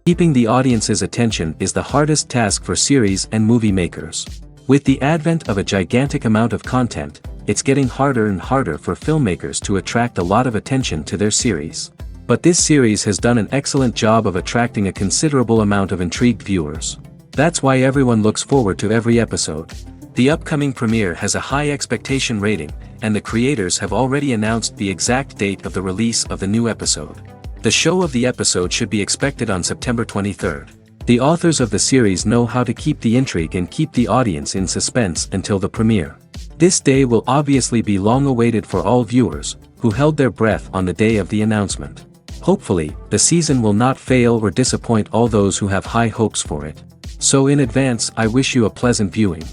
Keeping the audience's attention is the hardest task for series and movie makers. With the advent of a gigantic amount of content, it's getting harder and harder for filmmakers to attract a lot of attention to their series. But this series has done an excellent job of attracting a considerable amount of intrigued viewers. That's why everyone looks forward to every episode. The upcoming premiere has a high expectation rating, and the creators have already announced the exact date of the release of the new episode. The show of the episode should be expected on September 23rd. The authors of the series know how to keep the intrigue and keep the audience in suspense until the premiere. This day will obviously be long awaited for all viewers, who held their breath on the day of the announcement. Hopefully, the season will not fail or disappoint all those who have high hopes for it. So in advance, I wish you a pleasant viewing.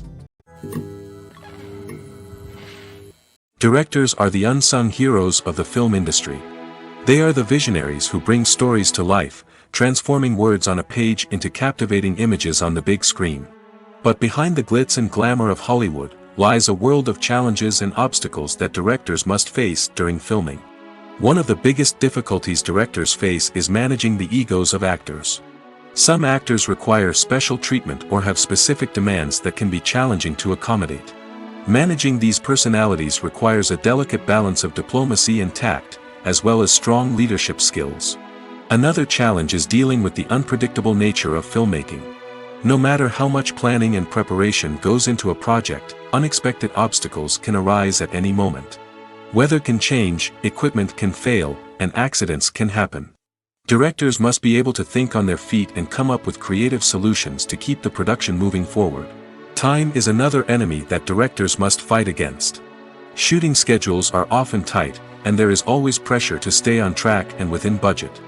Directors are the unsung heroes of the film industry. They are the visionaries who bring stories to life, transforming words on a page into captivating images on the big screen. But behind the glitz and glamour of Hollywood, lies a world of challenges and obstacles that directors must face during filming. One of the biggest difficulties directors face is managing the egos of actors. Some actors require special treatment or have specific demands that can be challenging to accommodate. Managing these personalities requires a delicate balance of diplomacy and tact, as well as strong leadership skills. Another challenge is dealing with the unpredictable nature of filmmaking. No matter how much planning and preparation goes into a project, unexpected obstacles can arise at any moment. Weather can change, equipment can fail, and accidents can happen. Directors must be able to think on their feet and come up with creative solutions to keep the production moving forward. Time is another enemy that directors must fight against. Shooting schedules are often tight, and there is always pressure to stay on track and within budget.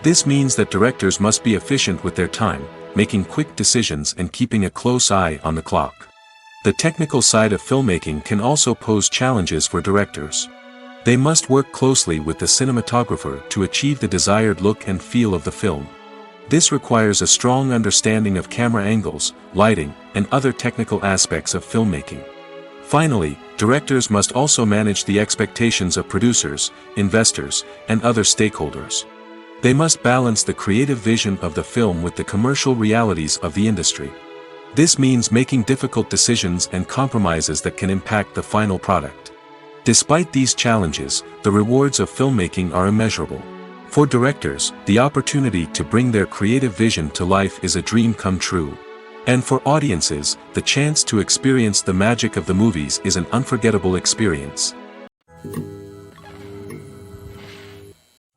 This means that directors must be efficient with their time, making quick decisions and keeping a close eye on the clock. The technical side of filmmaking can also pose challenges for directors. They must work closely with the cinematographer to achieve the desired look and feel of the film. This requires a strong understanding of camera angles, lighting, and other technical aspects of filmmaking. Finally, directors must also manage the expectations of producers, investors, and other stakeholders. They must balance the creative vision of the film with the commercial realities of the industry. This means making difficult decisions and compromises that can impact the final product. Despite these challenges, the rewards of filmmaking are immeasurable. For directors, the opportunity to bring their creative vision to life is a dream come true. And for audiences, the chance to experience the magic of the movies is an unforgettable experience.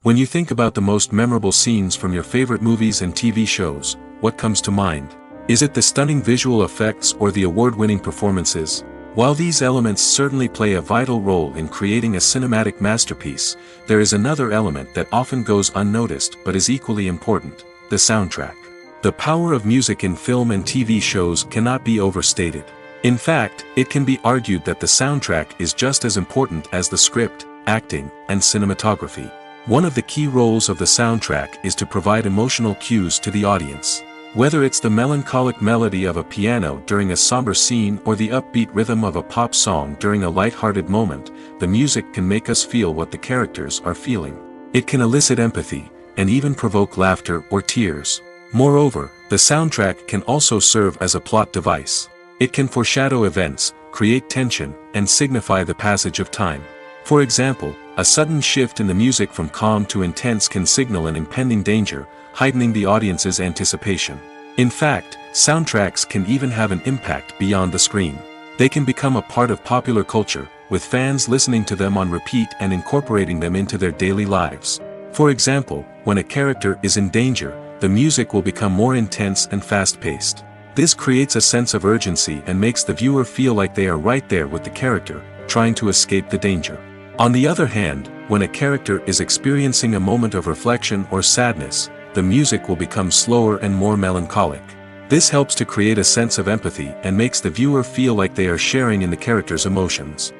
When you think about the most memorable scenes from your favorite movies and TV shows, what comes to mind? Is it the stunning visual effects or the award-winning performances? While these elements certainly play a vital role in creating a cinematic masterpiece, there is another element that often goes unnoticed but is equally important: the soundtrack. The power of music in film and TV shows cannot be overstated. In fact, it can be argued that the soundtrack is just as important as the script, acting, and cinematography. One of the key roles of the soundtrack is to provide emotional cues to the audience. Whether it's the melancholic melody of a piano during a somber scene or the upbeat rhythm of a pop song during a light-hearted moment, the music can make us feel what the characters are feeling. It can elicit empathy, and even provoke laughter or tears. Moreover, the soundtrack can also serve as a plot device. It can foreshadow events, create tension, and signify the passage of time. For example, a sudden shift in the music from calm to intense can signal an impending danger, heightening the audience's anticipation. In fact, soundtracks can even have an impact beyond the screen. They can become a part of popular culture, with fans listening to them on repeat and incorporating them into their daily lives. For example, when a character is in danger, the music will become more intense and fast-paced. This creates a sense of urgency and makes the viewer feel like they are right there with the character, trying to escape the danger. On the other hand, when a character is experiencing a moment of reflection or sadness, the music will become slower and more melancholic. This helps to create a sense of empathy and makes the viewer feel like they are sharing in the character's emotions.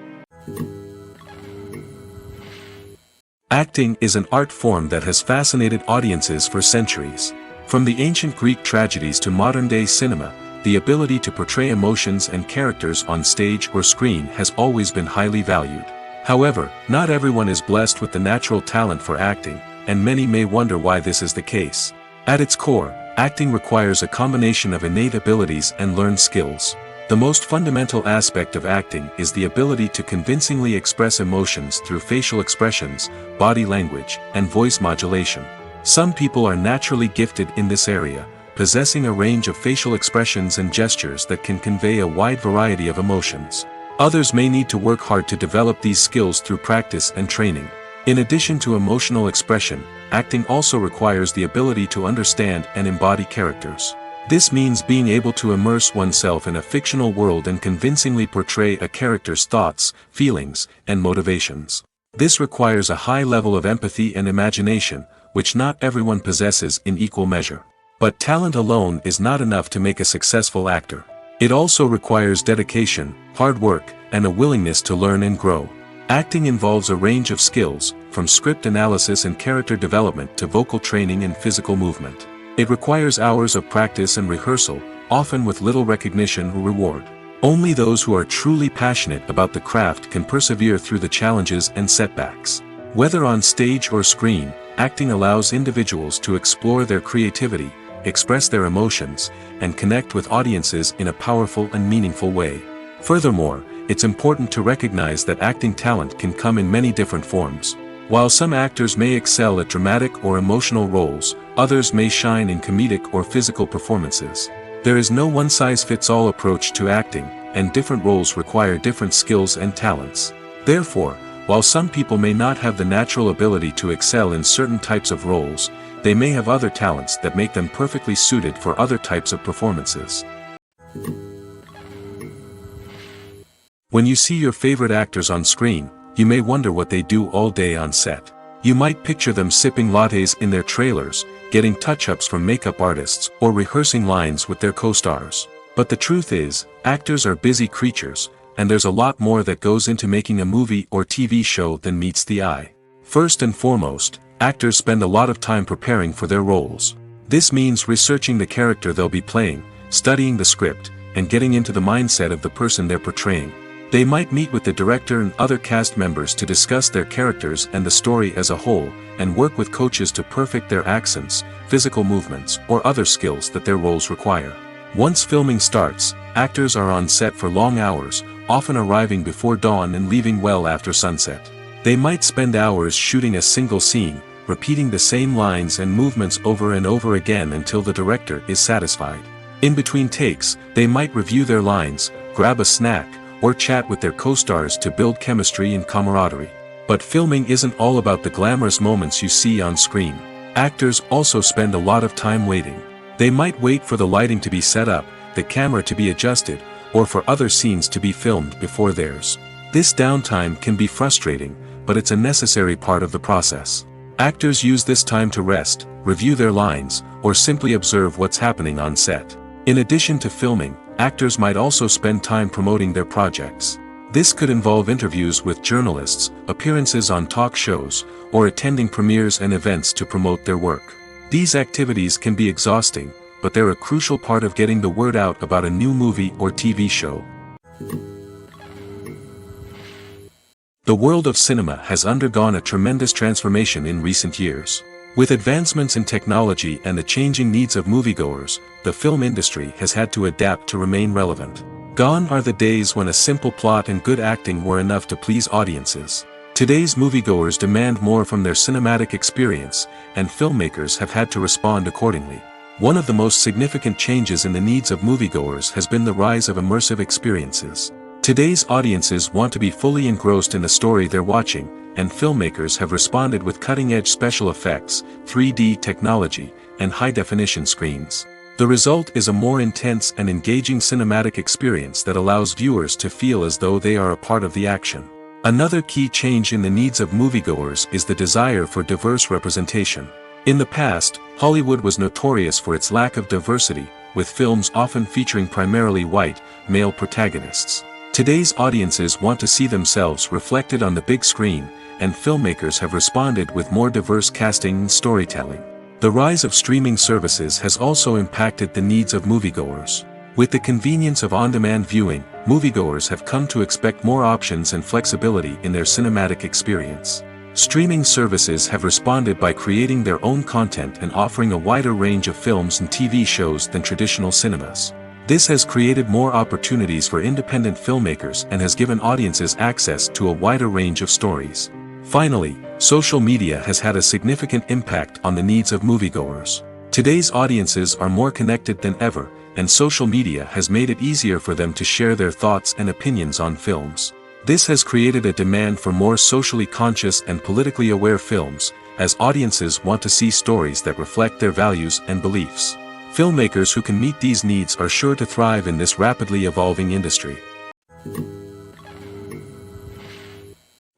Acting is an art form that has fascinated audiences for centuries. From the ancient Greek tragedies to modern-day cinema, the ability to portray emotions and characters on stage or screen has always been highly valued. However, not everyone is blessed with the natural talent for acting, and many may wonder why this is the case. At its core, acting requires a combination of innate abilities and learned skills. The most fundamental aspect of acting is the ability to convincingly express emotions through facial expressions, body language, and voice modulation. Some people are naturally gifted in this area, possessing a range of facial expressions and gestures that can convey a wide variety of emotions. Others may need to work hard to develop these skills through practice and training. In addition to emotional expression, acting also requires the ability to understand and embody characters. This means being able to immerse oneself in a fictional world and convincingly portray a character's thoughts, feelings, and motivations. This requires a high level of empathy and imagination, which not everyone possesses in equal measure. But talent alone is not enough to make a successful actor. It also requires dedication, hard work, and a willingness to learn and grow. Acting involves a range of skills, from script analysis and character development to vocal training and physical movement. It requires hours of practice and rehearsal, often with little recognition or reward. Only those who are truly passionate about the craft can persevere through the challenges and setbacks. Whether on stage or screen, acting allows individuals to explore their creativity, express their emotions, and connect with audiences in a powerful and meaningful way. Furthermore, it's important to recognize that acting talent can come in many different forms. While some actors may excel at dramatic or emotional roles, others may shine in comedic or physical performances. There is no one-size-fits-all approach to acting, and different roles require different skills and talents. Therefore, while some people may not have the natural ability to excel in certain types of roles, they may have other talents that make them perfectly suited for other types of performances. When you see your favorite actors on screen, you may wonder what they do all day on set. You might picture them sipping lattes in their trailers, getting touch-ups from makeup artists, or rehearsing lines with their co-stars. But the truth is, actors are busy creatures, and there's a lot more that goes into making a movie or TV show than meets the eye. First and foremost, actors spend a lot of time preparing for their roles. This means researching the character they'll be playing, studying the script, and getting into the mindset of the person they're portraying. They might meet with the director and other cast members to discuss their characters and the story as a whole, and work with coaches to perfect their accents, physical movements, or other skills that their roles require. Once filming starts, actors are on set for long hours, often arriving before dawn and leaving well after sunset. They might spend hours shooting a single scene, repeating the same lines and movements over and over again until the director is satisfied. In between takes, they might review their lines, grab a snack, or chat with their co-stars to build chemistry and camaraderie. But filming isn't all about the glamorous moments you see on screen. Actors also spend a lot of time waiting. They might wait for the lighting to be set up, the camera to be adjusted, or for other scenes to be filmed before theirs. This downtime can be frustrating, but it's a necessary part of the process. Actors use this time to rest, review their lines, or simply observe what's happening on set. In addition to filming, actors might also spend time promoting their projects. This could involve interviews with journalists, appearances on talk shows, or attending premieres and events to promote their work. These activities can be exhausting, but they're a crucial part of getting the word out about a new movie or TV show. The world of cinema has undergone a tremendous transformation in recent years. With advancements in technology and the changing needs of moviegoers, the film industry has had to adapt to remain relevant. Gone are the days when a simple plot and good acting were enough to please audiences. Today's moviegoers demand more from their cinematic experience, and filmmakers have had to respond accordingly. One of the most significant changes in the needs of moviegoers has been the rise of immersive experiences. Today's audiences want to be fully engrossed in the story they're watching, and filmmakers have responded with cutting-edge special effects, 3D technology, and high-definition screens. The result is a more intense and engaging cinematic experience that allows viewers to feel as though they are a part of the action. Another key change in the needs of moviegoers is the desire for diverse representation. In the past, Hollywood was notorious for its lack of diversity, with films often featuring primarily white, male protagonists. Today's audiences want to see themselves reflected on the big screen, and filmmakers have responded with more diverse casting and storytelling. The rise of streaming services has also impacted the needs of moviegoers. With the convenience of on-demand viewing, moviegoers have come to expect more options and flexibility in their cinematic experience. Streaming services have responded by creating their own content and offering a wider range of films and TV shows than traditional cinemas. This has created more opportunities for independent filmmakers and has given audiences access to a wider range of stories. Finally, social media has had a significant impact on the needs of moviegoers. Today's audiences are more connected than ever, and social media has made it easier for them to share their thoughts and opinions on films. This has created a demand for more socially conscious and politically aware films, as audiences want to see stories that reflect their values and beliefs. Filmmakers who can meet these needs are sure to thrive in this rapidly evolving industry.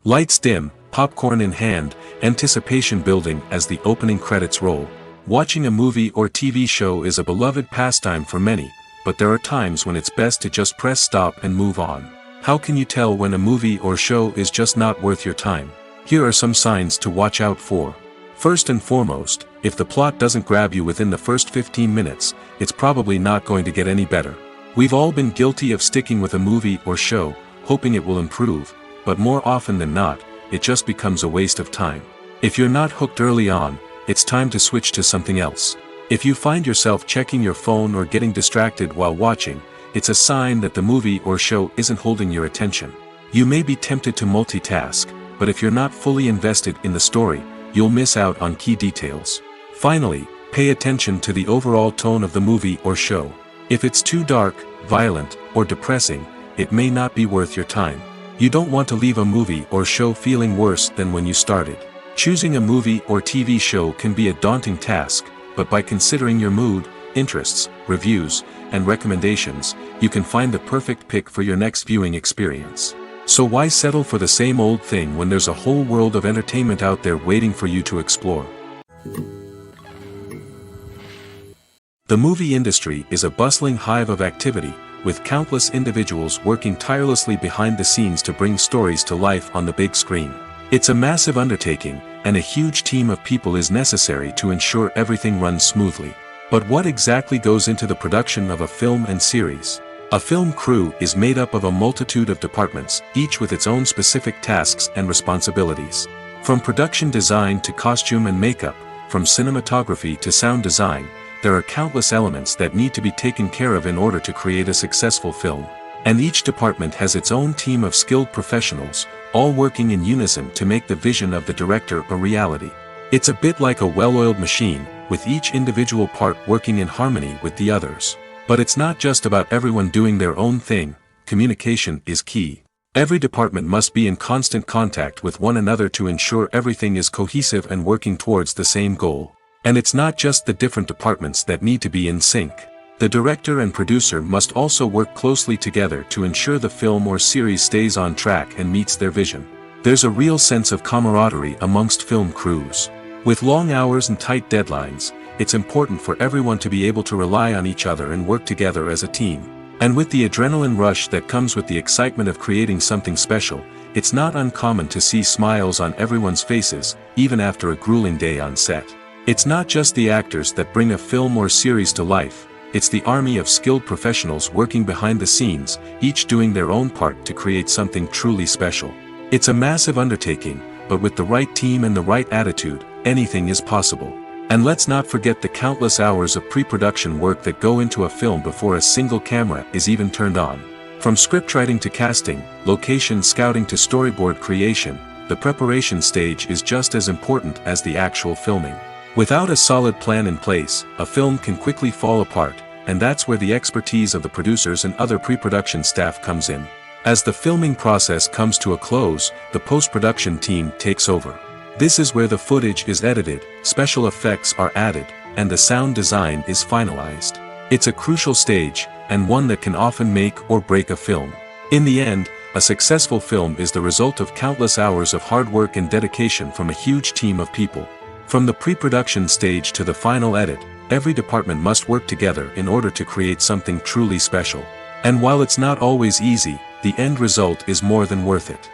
Lights dim, popcorn in hand, anticipation building as the opening credits roll. Watching a movie or TV show is a beloved pastime for many, but there are times when it's best to just press stop and move on. How can you tell when a movie or show is just not worth your time? Here are some signs to watch out for. First and foremost, if the plot doesn't grab you within the first 15 minutes, it's probably not going to get any better. We've all been guilty of sticking with a movie or show, hoping it will improve, but more often than not, it just becomes a waste of time. If you're not hooked early on, it's time to switch to something else. If you find yourself checking your phone or getting distracted while watching, it's a sign that the movie or show isn't holding your attention. You may be tempted to multitask, but if you're not fully invested in the story, you'll miss out on key details. Finally, pay attention to the overall tone of the movie or show. If it's too dark, violent, or depressing, it may not be worth your time. You don't want to leave a movie or show feeling worse than when you started. Choosing a movie or TV show can be a daunting task, but by considering your mood, interests, reviews, and recommendations, you can find the perfect pick for your next viewing experience. So why settle for the same old thing when there's a whole world of entertainment out there waiting for you to explore? The movie industry is a bustling hive of activity, with countless individuals working tirelessly behind the scenes to bring stories to life on the big screen. It's a massive undertaking, and a huge team of people is necessary to ensure everything runs smoothly. But what exactly goes into the production of a film and series? A film crew is made up of a multitude of departments, each with its own specific tasks and responsibilities. From production design to costume and makeup, from cinematography to sound design, there are countless elements that need to be taken care of in order to create a successful film. And each department has its own team of skilled professionals, all working in unison to make the vision of the director a reality. It's a bit like a well-oiled machine, with each individual part working in harmony with the others. But it's not just about everyone doing their own thing. Communication is key. Every department must be in constant contact with one another to ensure everything is cohesive and working towards the same goal. And it's not just the different departments that need to be in sync. The director and producer must also work closely together to ensure the film or series stays on track and meets their vision. There's a real sense of camaraderie amongst film crews. With long hours and tight deadlines, it's important for everyone to be able to rely on each other and work together as a team. And with the adrenaline rush that comes with the excitement of creating something special, it's not uncommon to see smiles on everyone's faces, even after a grueling day on set. It's not just the actors that bring a film or series to life, it's the army of skilled professionals working behind the scenes, each doing their own part to create something truly special. It's a massive undertaking, but with the right team and the right attitude, anything is possible. And let's not forget the countless hours of pre-production work that go into a film before a single camera is even turned on. From scriptwriting to casting, location scouting to storyboard creation, the preparation stage is just as important as the actual filming. Without a solid plan in place, a film can quickly fall apart, and that's where the expertise of the producers and other pre-production staff comes in. As the filming process comes to a close, the post-production team takes over. This is where the footage is edited, special effects are added, and the sound design is finalized. It's a crucial stage, and one that can often make or break a film. In the end, a successful film is the result of countless hours of hard work and dedication from a huge team of people. From the pre-production stage to the final edit, every department must work together in order to create something truly special. And while it's not always easy, the end result is more than worth it.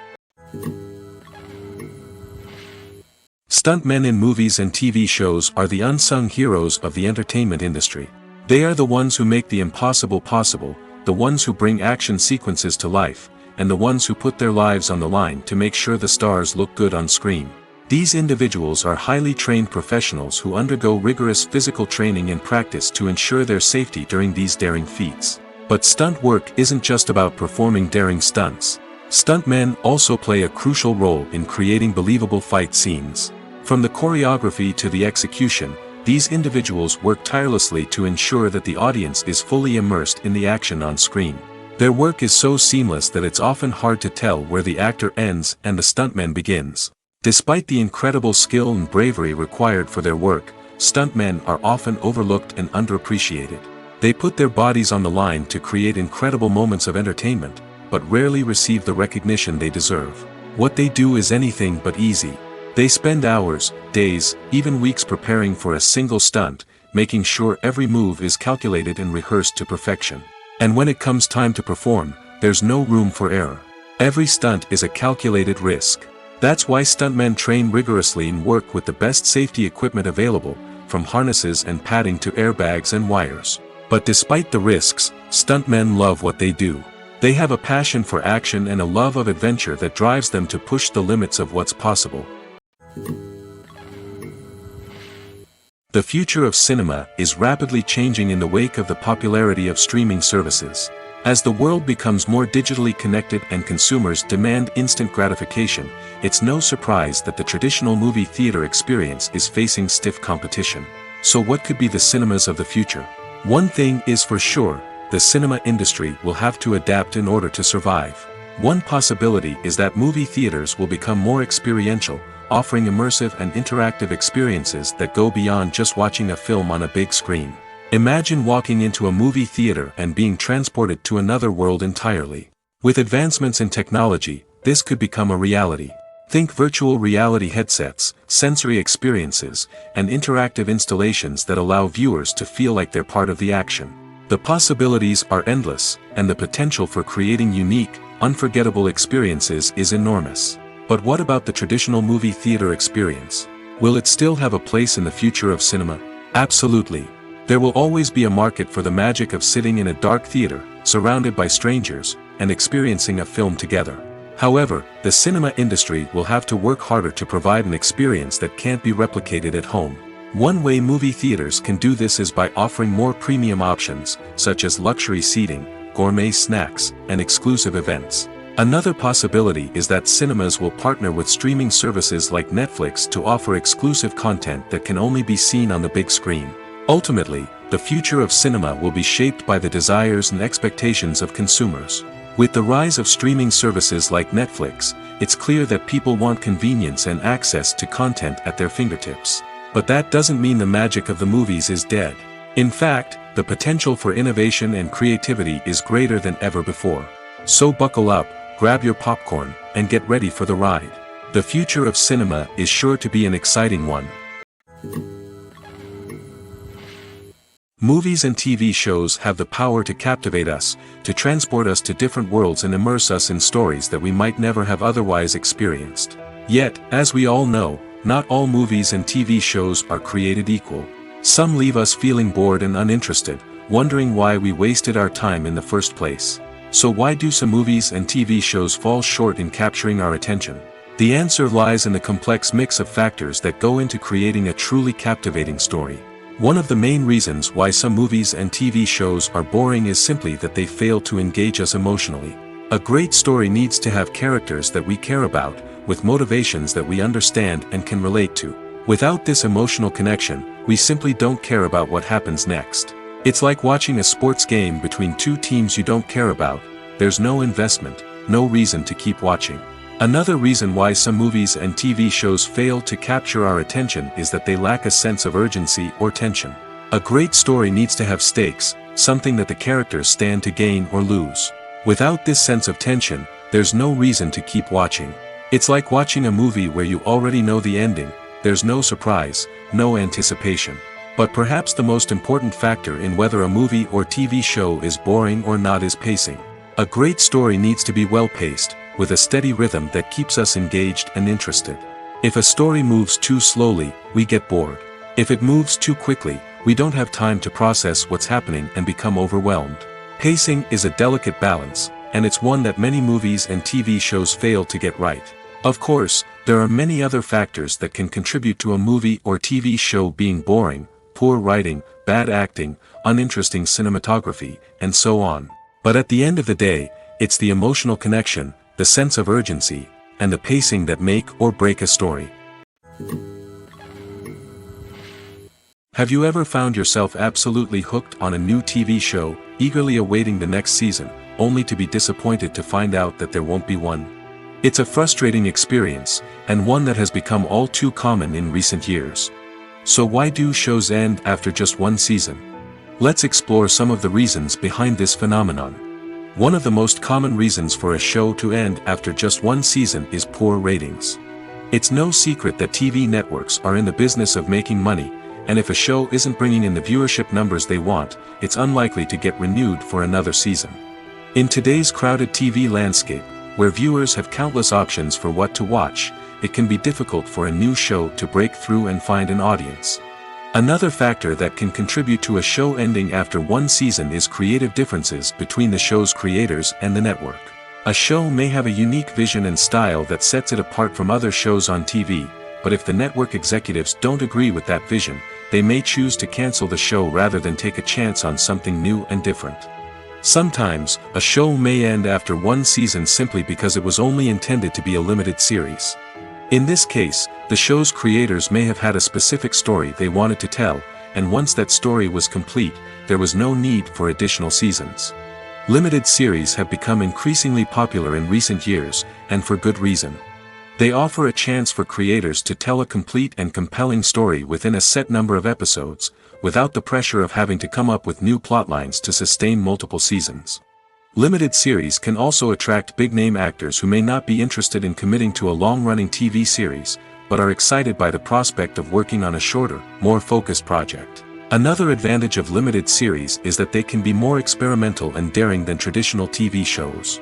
Stuntmen in movies and TV shows are the unsung heroes of the entertainment industry. They are the ones who make the impossible possible, the ones who bring action sequences to life, and the ones who put their lives on the line to make sure the stars look good on screen. These individuals are highly trained professionals who undergo rigorous physical training and practice to ensure their safety during these daring feats. But stunt work isn't just about performing daring stunts. Stuntmen also play a crucial role in creating believable fight scenes. From the choreography to the execution, these individuals work tirelessly to ensure that the audience is fully immersed in the action on screen. Their work is so seamless that it's often hard to tell where the actor ends and the stuntman begins. Despite the incredible skill and bravery required for their work, stuntmen are often overlooked and underappreciated. They put their bodies on the line to create incredible moments of entertainment, but rarely receive the recognition they deserve. What they do is anything but easy. They spend hours, days, even weeks preparing for a single stunt, making sure every move is calculated and rehearsed to perfection. And when it comes time to perform, there's no room for error. Every stunt is a calculated risk. That's why stuntmen train rigorously and work with the best safety equipment available, from harnesses and padding to airbags and wires. But despite the risks, stuntmen love what they do. They have a passion for action and a love of adventure that drives them to push the limits of what's possible. The future of cinema is rapidly changing in the wake of the popularity of streaming services. As the world becomes more digitally connected and consumers demand instant gratification, it's no surprise that the traditional movie theater experience is facing stiff competition. So what could be the cinemas of the future? One thing is for sure, the cinema industry will have to adapt in order to survive. One possibility is that movie theaters will become more experiential, offering immersive and interactive experiences that go beyond just watching a film on a big screen. Imagine walking into a movie theater and being transported to another world entirely. With advancements in technology, this could become a reality. Think virtual reality headsets, sensory experiences, and interactive installations that allow viewers to feel like they're part of the action. The possibilities are endless, and the potential for creating unique, unforgettable experiences is enormous. But what about the traditional movie theater experience? Will it still have a place in the future of cinema? Absolutely. There will always be a market for the magic of sitting in a dark theater, surrounded by strangers, and experiencing a film together. However, the cinema industry will have to work harder to provide an experience that can't be replicated at home. One way movie theaters can do this is by offering more premium options, such as luxury seating, gourmet snacks, and exclusive events. Another possibility is that cinemas will partner with streaming services like Netflix to offer exclusive content that can only be seen on the big screen. Ultimately, the future of cinema will be shaped by the desires and expectations of consumers. With the rise of streaming services like Netflix, it's clear that people want convenience and access to content at their fingertips. But that doesn't mean the magic of the movies is dead. In fact, the potential for innovation and creativity is greater than ever before. So buckle up, grab your popcorn, and get ready for the ride. The future of cinema is sure to be an exciting one. Movies and TV shows have the power to captivate us, to transport us to different worlds and immerse us in stories that we might never have otherwise experienced. Yet, as we all know, not all movies and TV shows are created equal. Some leave us feeling bored and uninterested, wondering why we wasted our time in the first place. So why do some movies and TV shows fall short in capturing our attention? The answer lies in the complex mix of factors that go into creating a truly captivating story. One of the main reasons why some movies and TV shows are boring is simply that they fail to engage us emotionally. A great story needs to have characters that we care about, with motivations that we understand and can relate to. Without this emotional connection, we simply don't care about what happens next. It's like watching a sports game between two teams you don't care about. There's no investment, no reason to keep watching. Another reason why some movies and TV shows fail to capture our attention is that they lack a sense of urgency or tension. A great story needs to have stakes, something that the characters stand to gain or lose. Without this sense of tension, there's no reason to keep watching. It's like watching a movie where you already know the ending, there's no surprise, no anticipation. But perhaps the most important factor in whether a movie or TV show is boring or not is pacing. A great story needs to be well-paced, with a steady rhythm that keeps us engaged and interested. If a story moves too slowly, we get bored. If it moves too quickly, we don't have time to process what's happening and become overwhelmed. Pacing is a delicate balance, and it's one that many movies and TV shows fail to get right. Of course, There are many other factors that can contribute to a movie or TV show being boring: poor writing, bad acting, uninteresting cinematography, and so on. But at the end of the day, it's the emotional connection, the sense of urgency, and the pacing that make or break a story. Have you ever found yourself absolutely hooked on a new TV show, eagerly awaiting the next season, only to be disappointed to find out that there won't be one? It's a frustrating experience, and one that has become all too common in recent years. So why do shows end after just one season? Let's explore some of the reasons behind this phenomenon. One of the most common reasons for a show to end after just one season is poor ratings. It's no secret that TV networks are in the business of making money, and if a show isn't bringing in the viewership numbers they want, it's unlikely to get renewed for another season. In today's crowded TV landscape, where viewers have countless options for what to watch, it can be difficult for a new show to break through and find an audience. Another factor that can contribute to a show ending after one season is creative differences between the show's creators and the network. A show may have a unique vision and style that sets it apart from other shows on TV, but if the network executives don't agree with that vision, they may choose to cancel the show rather than take a chance on something new and different. Sometimes, a show may end after one season simply because it was only intended to be a limited series. In this case, the show's creators may have had a specific story they wanted to tell, and once that story was complete, there was no need for additional seasons. Limited series have become increasingly popular in recent years, and for good reason. They offer a chance for creators to tell a complete and compelling story within a set number of episodes, without the pressure of having to come up with new plotlines to sustain multiple seasons. Limited series can also attract big-name actors who may not be interested in committing to a long-running TV series, but are excited by the prospect of working on a shorter, more focused project. Another advantage of limited series is that they can be more experimental and daring than traditional TV shows.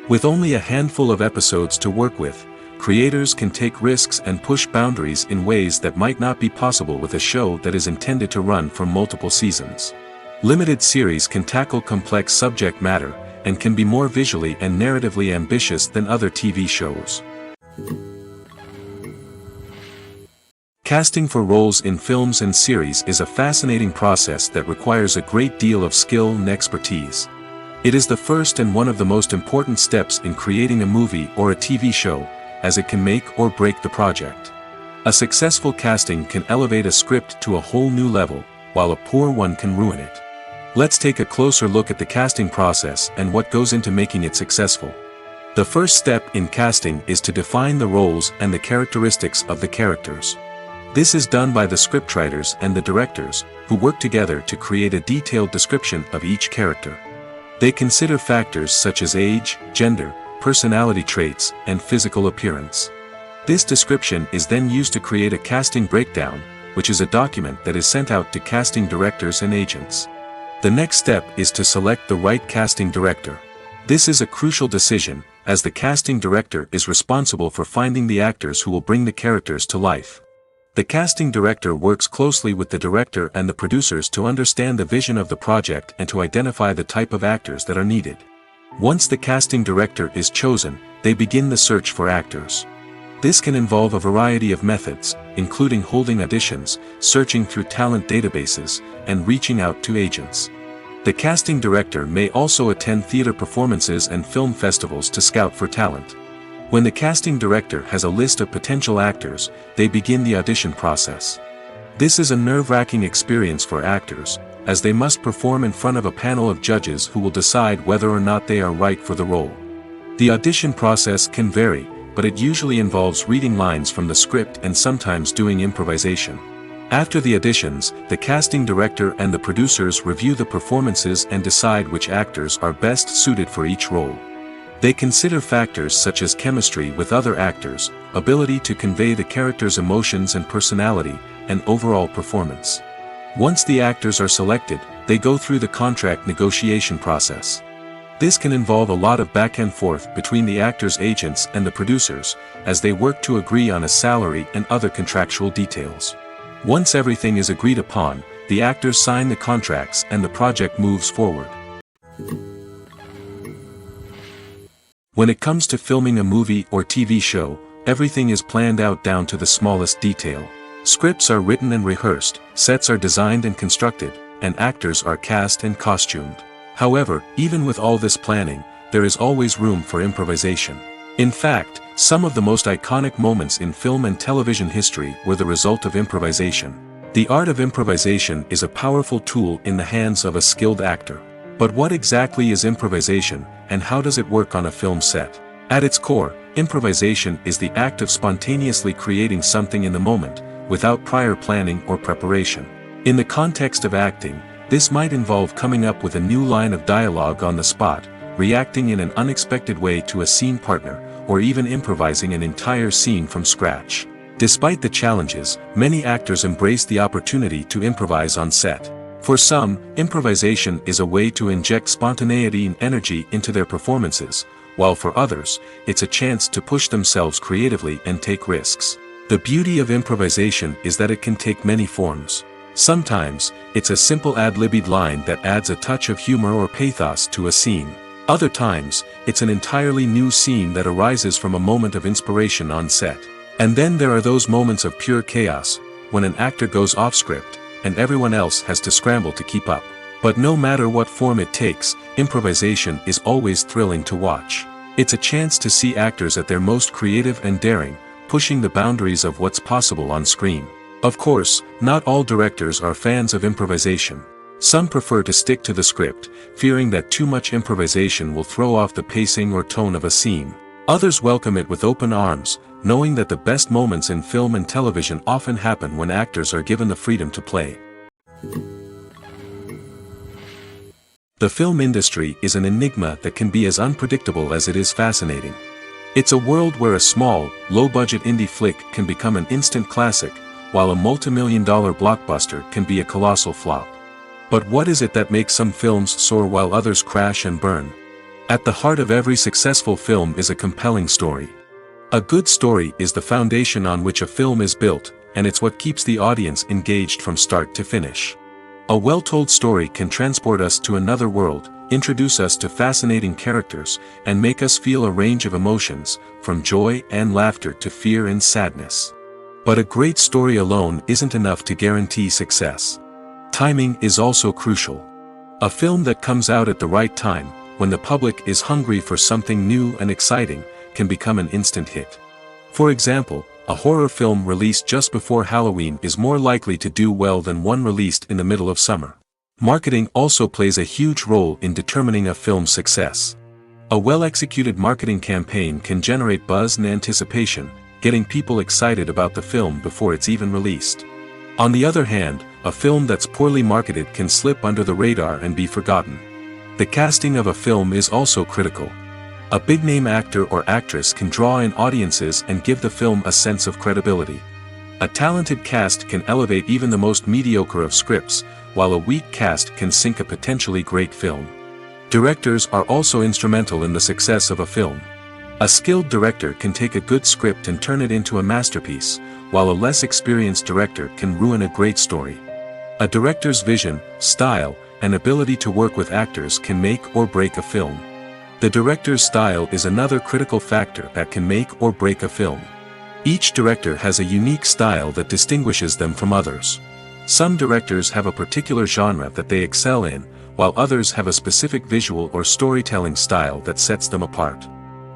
With only a handful of episodes to work with, creators can take risks and push boundaries in ways that might not be possible with a show that is intended to run for multiple seasons. Limited series can tackle complex subject matter, and can be more visually and narratively ambitious than other TV shows. Casting for roles in films and series is a fascinating process that requires a great deal of skill and expertise. It is the first and one of the most important steps in creating a movie or a TV show, as it can make or break the project. A successful casting can elevate a script to a whole new level, while a poor one can ruin it. Let's take a closer look at the casting process and what goes into making it successful. The first step in casting is to define the roles and the characteristics of the characters. This is done by the scriptwriters and the directors, who work together to create a detailed description of each character. They consider factors such as age, gender, personality traits, and physical appearance. This description is then used to create a casting breakdown, which is a document that is sent out to casting directors and agents. The next step is to select the right casting director. This is a crucial decision, as the casting director is responsible for finding the actors who will bring the characters to life. The casting director works closely with the director and the producers to understand the vision of the project and to identify the type of actors that are needed. Once the casting director is chosen, they begin the search for actors. This can involve a variety of methods, including holding auditions, searching through talent databases, and reaching out to agents. The casting director may also attend theater performances and film festivals to scout for talent. When the casting director has a list of potential actors, they begin the audition process. This is a nerve-wracking experience for actors, as they must perform in front of a panel of judges who will decide whether or not they are right for the role. The audition process can vary, but it usually involves reading lines from the script and sometimes doing improvisation. After the auditions, the casting director and the producers review the performances and decide which actors are best suited for each role. They consider factors such as chemistry with other actors, ability to convey the character's emotions and personality, and overall performance. Once the actors are selected, they go through the contract negotiation process. This can involve a lot of back and forth between the actors' agents and the producers, as they work to agree on a salary and other contractual details. Once everything is agreed upon, the actors sign the contracts and the project moves forward. When it comes to filming a movie or TV show, everything is planned out down to the smallest detail. Scripts are written and rehearsed, sets are designed and constructed, and actors are cast and costumed. However, even with all this planning, there is always room for improvisation. In fact, some of the most iconic moments in film and television history were the result of improvisation. The art of improvisation is a powerful tool in the hands of a skilled actor. But what exactly is improvisation, and how does it work on a film set? At its core, improvisation is the act of spontaneously creating something in the moment, without prior planning or preparation. In the context of acting, this might involve coming up with a new line of dialogue on the spot, reacting in an unexpected way to a scene partner, or even improvising an entire scene from scratch. Despite the challenges, many actors embrace the opportunity to improvise on set. For some, improvisation is a way to inject spontaneity and energy into their performances, while for others, it's a chance to push themselves creatively and take risks. The beauty of improvisation is that it can take many forms. Sometimes, it's a simple ad-libbed line that adds a touch of humor or pathos to a scene. Other times, it's an entirely new scene that arises from a moment of inspiration on set. And then there are those moments of pure chaos, when an actor goes off script, and everyone else has to scramble to keep up. But no matter what form it takes, improvisation is always thrilling to watch. It's a chance to see actors at their most creative and daring, pushing the boundaries of what's possible on screen. Of course, not all directors are fans of improvisation. Some prefer to stick to the script, fearing that too much improvisation will throw off the pacing or tone of a scene. Others welcome it with open arms, knowing that the best moments in film and television often happen when actors are given the freedom to play. The film industry is an enigma that can be as unpredictable as it is fascinating. It's a world where a small, low-budget indie flick can become an instant classic, while a multi-million-dollar blockbuster can be a colossal flop. But what is it that makes some films soar while others crash and burn? At the heart of every successful film is a compelling story. A good story is the foundation on which a film is built, and it's what keeps the audience engaged from start to finish. A well-told story can transport us to another world, introduce us to fascinating characters, and make us feel a range of emotions, from joy and laughter to fear and sadness. But a great story alone isn't enough to guarantee success. Timing is also crucial. A film that comes out at the right time, when the public is hungry for something new and exciting, can become an instant hit. For example, a horror film released just before Halloween is more likely to do well than one released in the middle of summer. Marketing also plays a huge role in determining a film's success. A well-executed marketing campaign can generate buzz and anticipation, getting people excited about the film before it's even released. On the other hand, a film that's poorly marketed can slip under the radar and be forgotten. The casting of a film is also critical. A big-name actor or actress can draw in audiences and give the film a sense of credibility. A talented cast can elevate even the most mediocre of scripts, while a weak cast can sink a potentially great film. Directors are also instrumental in the success of a film. A skilled director can take a good script and turn it into a masterpiece, while a less experienced director can ruin a great story. A director's vision, style, and ability to work with actors can make or break a film. The director's style is another critical factor that can make or break a film. Each director has a unique style that distinguishes them from others. Some directors have a particular genre that they excel in, while others have a specific visual or storytelling style that sets them apart.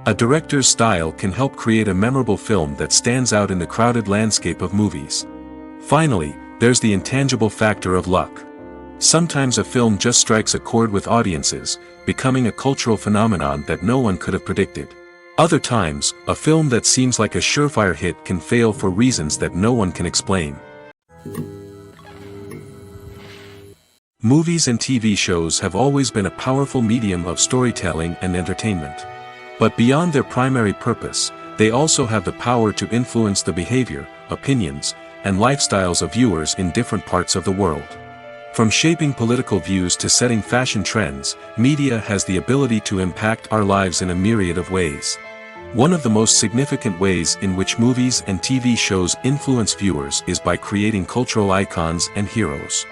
A director's style can help create a memorable film that stands out in the crowded landscape of movies. Finally, there's the intangible factor of luck. Sometimes a film just strikes a chord with audiences, becoming a cultural phenomenon that no one could have predicted. Other times, a film that seems like a surefire hit can fail for reasons that no one can explain. Movies and TV shows have always been a powerful medium of storytelling and entertainment. But beyond their primary purpose, they also have the power to influence the behavior, opinions, and lifestyles of viewers in different parts of the world. From shaping political views to setting fashion trends, media has the ability to impact our lives in a myriad of ways. One of the most significant ways in which movies and TV shows influence viewers is by creating cultural icons and heroes.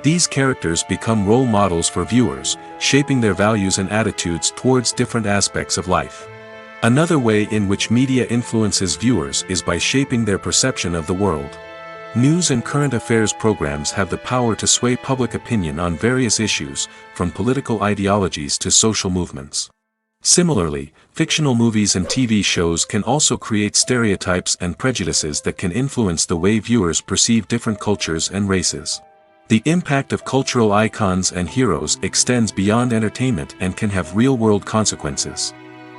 These characters become role models for viewers, shaping their values and attitudes towards different aspects of life. Another way in which media influences viewers is by shaping their perception of the world. News and current affairs programs have the power to sway public opinion on various issues, from political ideologies to social movements. Similarly, fictional movies and TV shows can also create stereotypes and prejudices that can influence the way viewers perceive different cultures and races. The impact of cultural icons and heroes extends beyond entertainment and can have real-world consequences.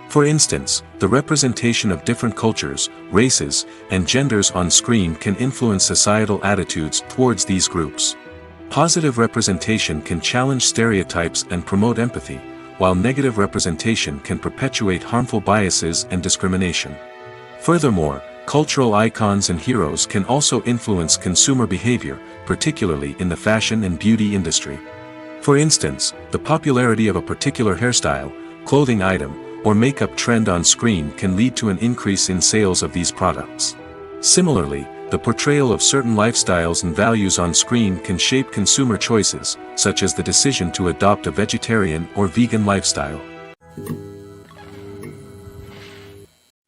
For instance, the representation of different cultures, races, and genders on screen can influence societal attitudes towards these groups. Positive representation can challenge stereotypes and promote empathy, while negative representation can perpetuate harmful biases and discrimination. Furthermore, cultural icons and heroes can also influence consumer behavior, particularly in the fashion and beauty industry. For instance, the popularity of a particular hairstyle, clothing item, or makeup trend on screen can lead to an increase in sales of these products. Similarly, the portrayal of certain lifestyles and values on screen can shape consumer choices, such as the decision to adopt a vegetarian or vegan lifestyle.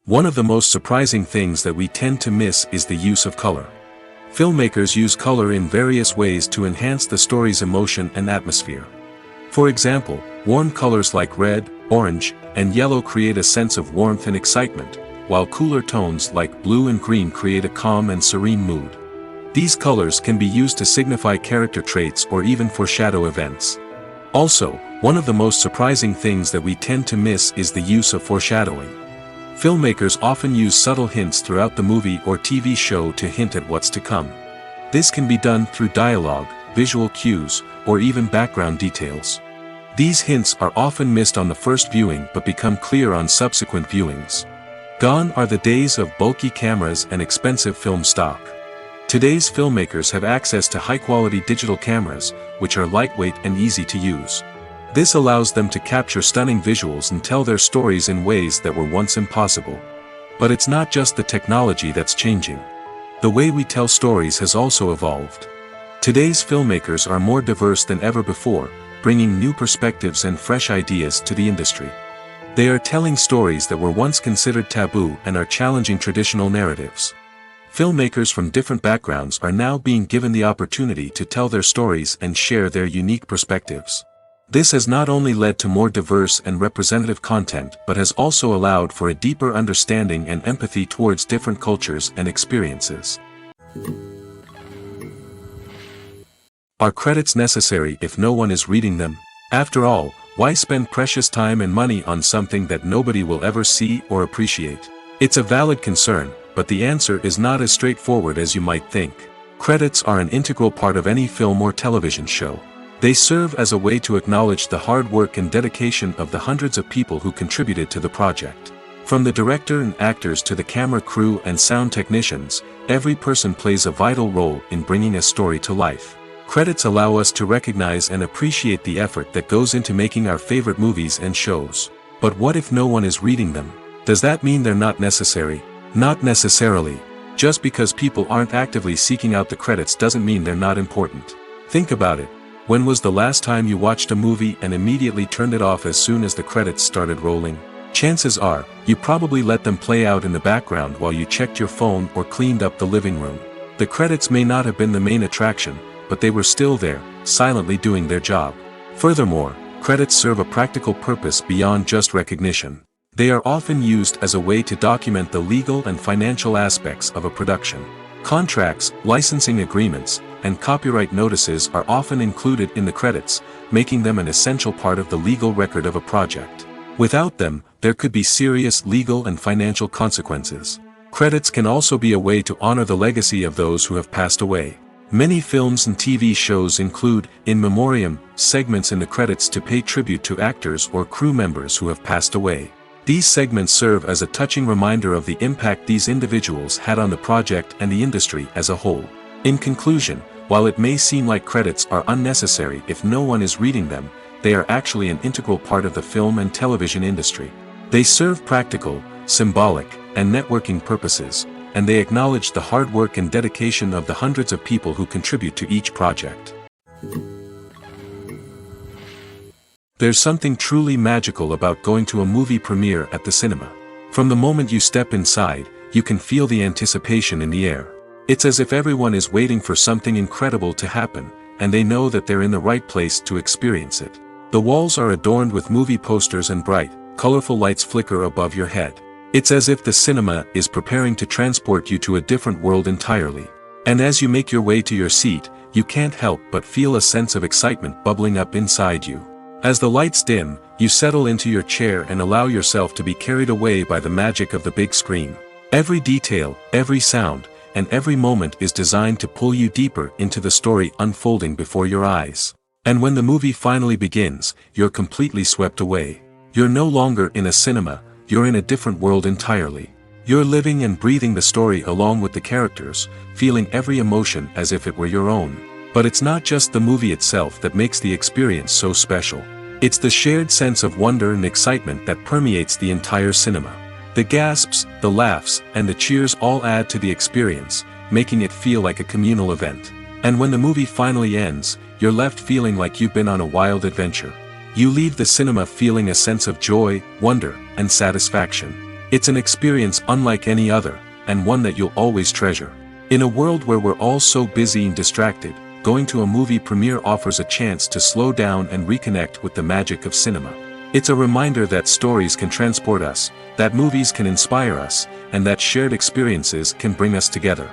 One of the most surprising things that we tend to miss is the use of color. Filmmakers use color in various ways to enhance the story's emotion and atmosphere. For example, warm colors like red, orange, and yellow create a sense of warmth and excitement, while cooler tones like blue and green create a calm and serene mood. These colors can be used to signify character traits or even foreshadow events. Also, one of the most surprising things that we tend to miss is the use of foreshadowing. Filmmakers often use subtle hints throughout the movie or TV show to hint at what's to come. This can be done through dialogue, visual cues, or even background details. These hints are often missed on the first viewing but become clear on subsequent viewings. Gone are the days of bulky cameras and expensive film stock. Today's filmmakers have access to high-quality digital cameras, which are lightweight and easy to use. This allows them to capture stunning visuals and tell their stories in ways that were once impossible. But it's not just the technology that's changing. The way we tell stories has also evolved. Today's filmmakers are more diverse than ever before, bringing new perspectives and fresh ideas to the industry. They are telling stories that were once considered taboo and are challenging traditional narratives. Filmmakers from different backgrounds are now being given the opportunity to tell their stories and share their unique perspectives. This has not only led to more diverse and representative content but has also allowed for a deeper understanding and empathy towards different cultures and experiences. Are credits necessary if no one is reading them? After all, why spend precious time and money on something that nobody will ever see or appreciate? It's a valid concern, but the answer is not as straightforward as you might think. Credits are an integral part of any film or television show. They serve as a way to acknowledge the hard work and dedication of the hundreds of people who contributed to the project. From the director and actors to the camera crew and sound technicians, every person plays a vital role in bringing a story to life. Credits allow us to recognize and appreciate the effort that goes into making our favorite movies and shows. But what if no one is reading them? Does that mean they're not necessary? Not necessarily. Just because people aren't actively seeking out the credits doesn't mean they're not important. Think about it. When was the last time you watched a movie and immediately turned it off as soon as the credits started rolling? Chances are, you probably let them play out in the background while you checked your phone or cleaned up the living room. The credits may not have been the main attraction, but they were still there, silently doing their job. Furthermore, credits serve a practical purpose beyond just recognition. They are often used as a way to document the legal and financial aspects of a production. Contracts, licensing agreements, and copyright notices are often included in the credits, making them an essential part of the legal record of a project. Without them, there could be serious legal and financial consequences. Credits can also be a way to honor the legacy of those who have passed away. Many films and TV shows include, in memoriam, segments in the credits to pay tribute to actors or crew members who have passed away. These segments serve as a touching reminder of the impact these individuals had on the project and the industry as a whole. In conclusion, while it may seem like credits are unnecessary if no one is reading them, they are actually an integral part of the film and television industry. They serve practical, symbolic, and networking purposes, and they acknowledge the hard work and dedication of the hundreds of people who contribute to each project. There's something truly magical about going to a movie premiere at the cinema. From the moment you step inside, you can feel the anticipation in the air. It's as if everyone is waiting for something incredible to happen, and they know that they're in the right place to experience it. The walls are adorned with movie posters and bright, colorful lights flicker above your head. It's as if the cinema is preparing to transport you to a different world entirely. And as you make your way to your seat, you can't help but feel a sense of excitement bubbling up inside you. As the lights dim, you settle into your chair and allow yourself to be carried away by the magic of the big screen. Every detail, every sound, and every moment is designed to pull you deeper into the story unfolding before your eyes. And when the movie finally begins, you're completely swept away. You're no longer in a cinema, you're in a different world entirely. You're living and breathing the story along with the characters, feeling every emotion as if it were your own. But it's not just the movie itself that makes the experience so special. It's the shared sense of wonder and excitement that permeates the entire cinema. The gasps, the laughs, and the cheers all add to the experience, making it feel like a communal event. And when the movie finally ends, you're left feeling like you've been on a wild adventure. You leave the cinema feeling a sense of joy, wonder, and satisfaction. It's an experience unlike any other, and one that you'll always treasure. In a world where we're all so busy and distracted, going to a movie premiere offers a chance to slow down and reconnect with the magic of cinema. It's a reminder that stories can transport us, that movies can inspire us, and that shared experiences can bring us together.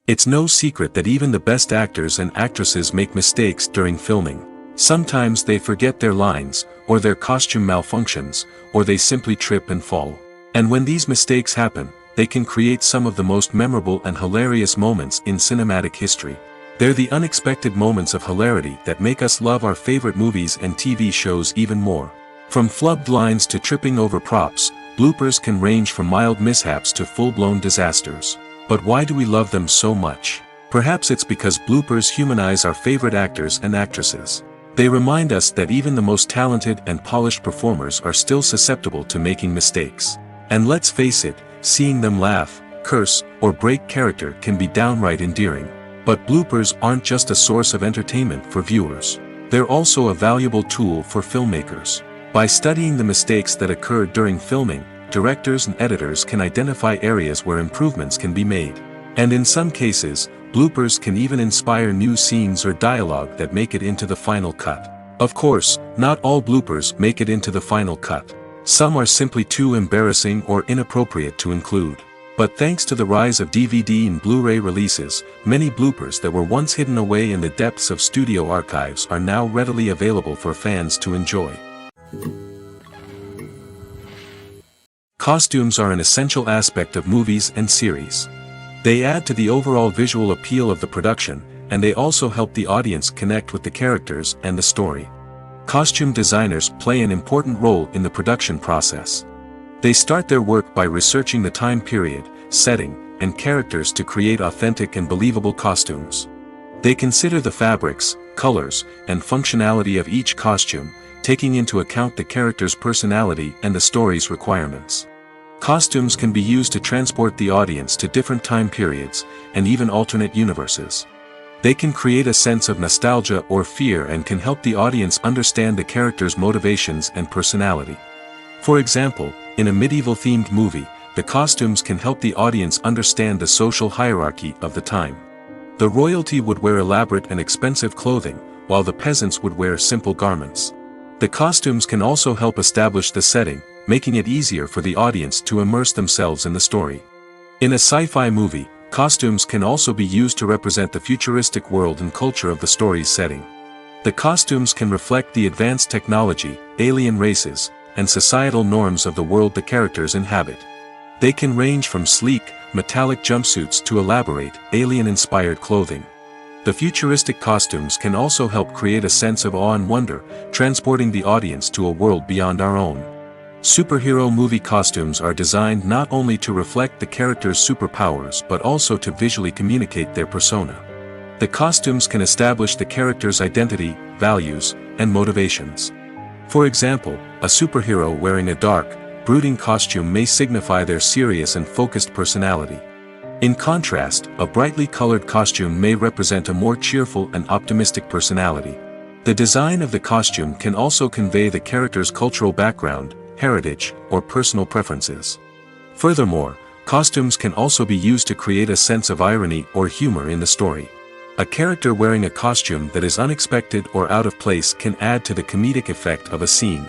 It's no secret that even the best actors and actresses make mistakes during filming. Sometimes they forget their lines, or their costume malfunctions, or they simply trip and fall. And when these mistakes happen, they can create some of the most memorable and hilarious moments in cinematic history. They're the unexpected moments of hilarity that make us love our favorite movies and TV shows even more. From flubbed lines to tripping over props, bloopers can range from mild mishaps to full-blown disasters. But why do we love them so much? Perhaps it's because bloopers humanize our favorite actors and actresses. They remind us that even the most talented and polished performers are still susceptible to making mistakes. And let's face it, seeing them laugh, curse, or break character can be downright endearing. But bloopers aren't just a source of entertainment for viewers. They're also a valuable tool for filmmakers. By studying the mistakes that occurred during filming, directors and editors can identify areas where improvements can be made. And in some cases, bloopers can even inspire new scenes or dialogue that make it into the final cut. Of course, not all bloopers make it into the final cut. Some are simply too embarrassing or inappropriate to include. But thanks to the rise of DVD and Blu-ray releases, many bloopers that were once hidden away in the depths of studio archives are now readily available for fans to enjoy. Costumes are an essential aspect of movies and series. They add to the overall visual appeal of the production, and they also help the audience connect with the characters and the story. Costume designers play an important role in the production process. They start their work by researching the time period, setting, and characters to create authentic and believable costumes. They consider the fabrics, colors, and functionality of each costume, taking into account the character's personality and the story's requirements. Costumes can be used to transport the audience to different time periods, and even alternate universes. They can create a sense of nostalgia or fear and can help the audience understand the character's motivations and personality. For example, in a medieval-themed movie, the costumes can help the audience understand the social hierarchy of the time. The royalty would wear elaborate and expensive clothing, while the peasants would wear simple garments. The costumes can also help establish the setting, making it easier for the audience to immerse themselves in the story. In a sci-fi movie, costumes can also be used to represent the futuristic world and culture of the story's setting. The costumes can reflect the advanced technology, alien races, and societal norms of the world the characters inhabit. They can range from sleek, metallic jumpsuits to elaborate, alien-inspired clothing. The futuristic costumes can also help create a sense of awe and wonder, transporting the audience to a world beyond our own. Superhero movie costumes are designed not only to reflect the character's superpowers but also to visually communicate their persona. The costumes can establish the character's identity, values, and motivations. For example, a superhero wearing a dark, brooding costume may signify their serious and focused personality. In contrast, a brightly colored costume may represent a more cheerful and optimistic personality. The design of the costume can also convey the character's cultural background, heritage, or personal preferences. Furthermore, costumes can also be used to create a sense of irony or humor in the story. A character wearing a costume that is unexpected or out of place can add to the comedic effect of a scene.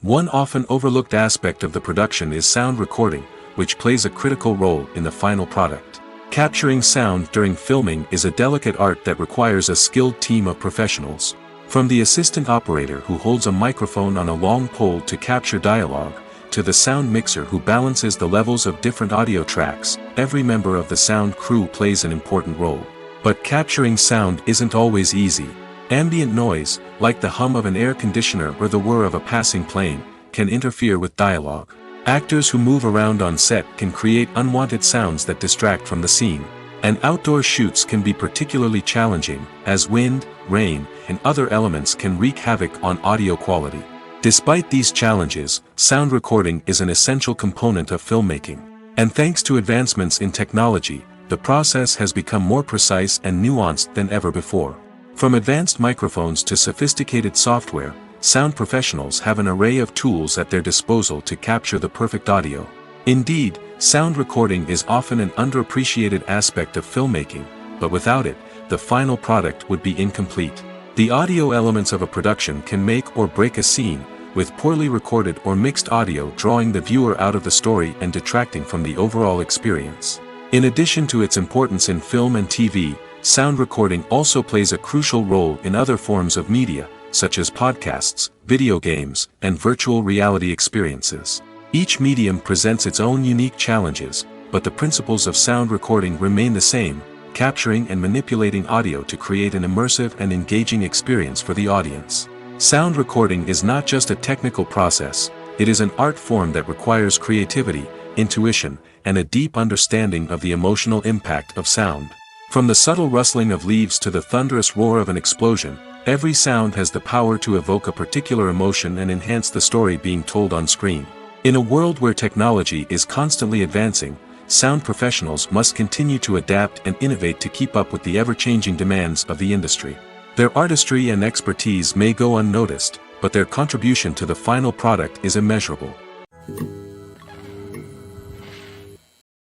One often overlooked aspect of the production is sound recording, which plays a critical role in the final product. Capturing sound during filming is a delicate art that requires a skilled team of professionals. From the assistant operator who holds a microphone on a long pole to capture dialogue, to the sound mixer who balances the levels of different audio tracks, every member of the sound crew plays an important role. But capturing sound isn't always easy. Ambient noise, like the hum of an air conditioner or the whir of a passing plane, can interfere with dialogue. Actors who move around on set can create unwanted sounds that distract from the scene. And outdoor shoots can be particularly challenging, as wind, rain, and other elements can wreak havoc on audio quality. Despite these challenges, sound recording is an essential component of filmmaking. And thanks to advancements in technology, the process has become more precise and nuanced than ever before. From advanced microphones to sophisticated software, sound professionals have an array of tools at their disposal to capture the perfect audio. Indeed, sound recording is often an underappreciated aspect of filmmaking, but without it, the final product would be incomplete. The audio elements of a production can make or break a scene, with poorly recorded or mixed audio drawing the viewer out of the story and detracting from the overall experience. In addition to its importance in film and TV, sound recording also plays a crucial role in other forms of media, such as podcasts, video games, and virtual reality experiences. Each medium presents its own unique challenges, but the principles of sound recording remain the same, capturing and manipulating audio to create an immersive and engaging experience for the audience. Sound recording is not just a technical process, it is an art form that requires creativity, intuition, and a deep understanding of the emotional impact of sound. From the subtle rustling of leaves to the thunderous roar of an explosion, every sound has the power to evoke a particular emotion and enhance the story being told on screen. In a world where technology is constantly advancing, sound professionals must continue to adapt and innovate to keep up with the ever-changing demands of the industry. Their artistry and expertise may go unnoticed, but their contribution to the final product is immeasurable.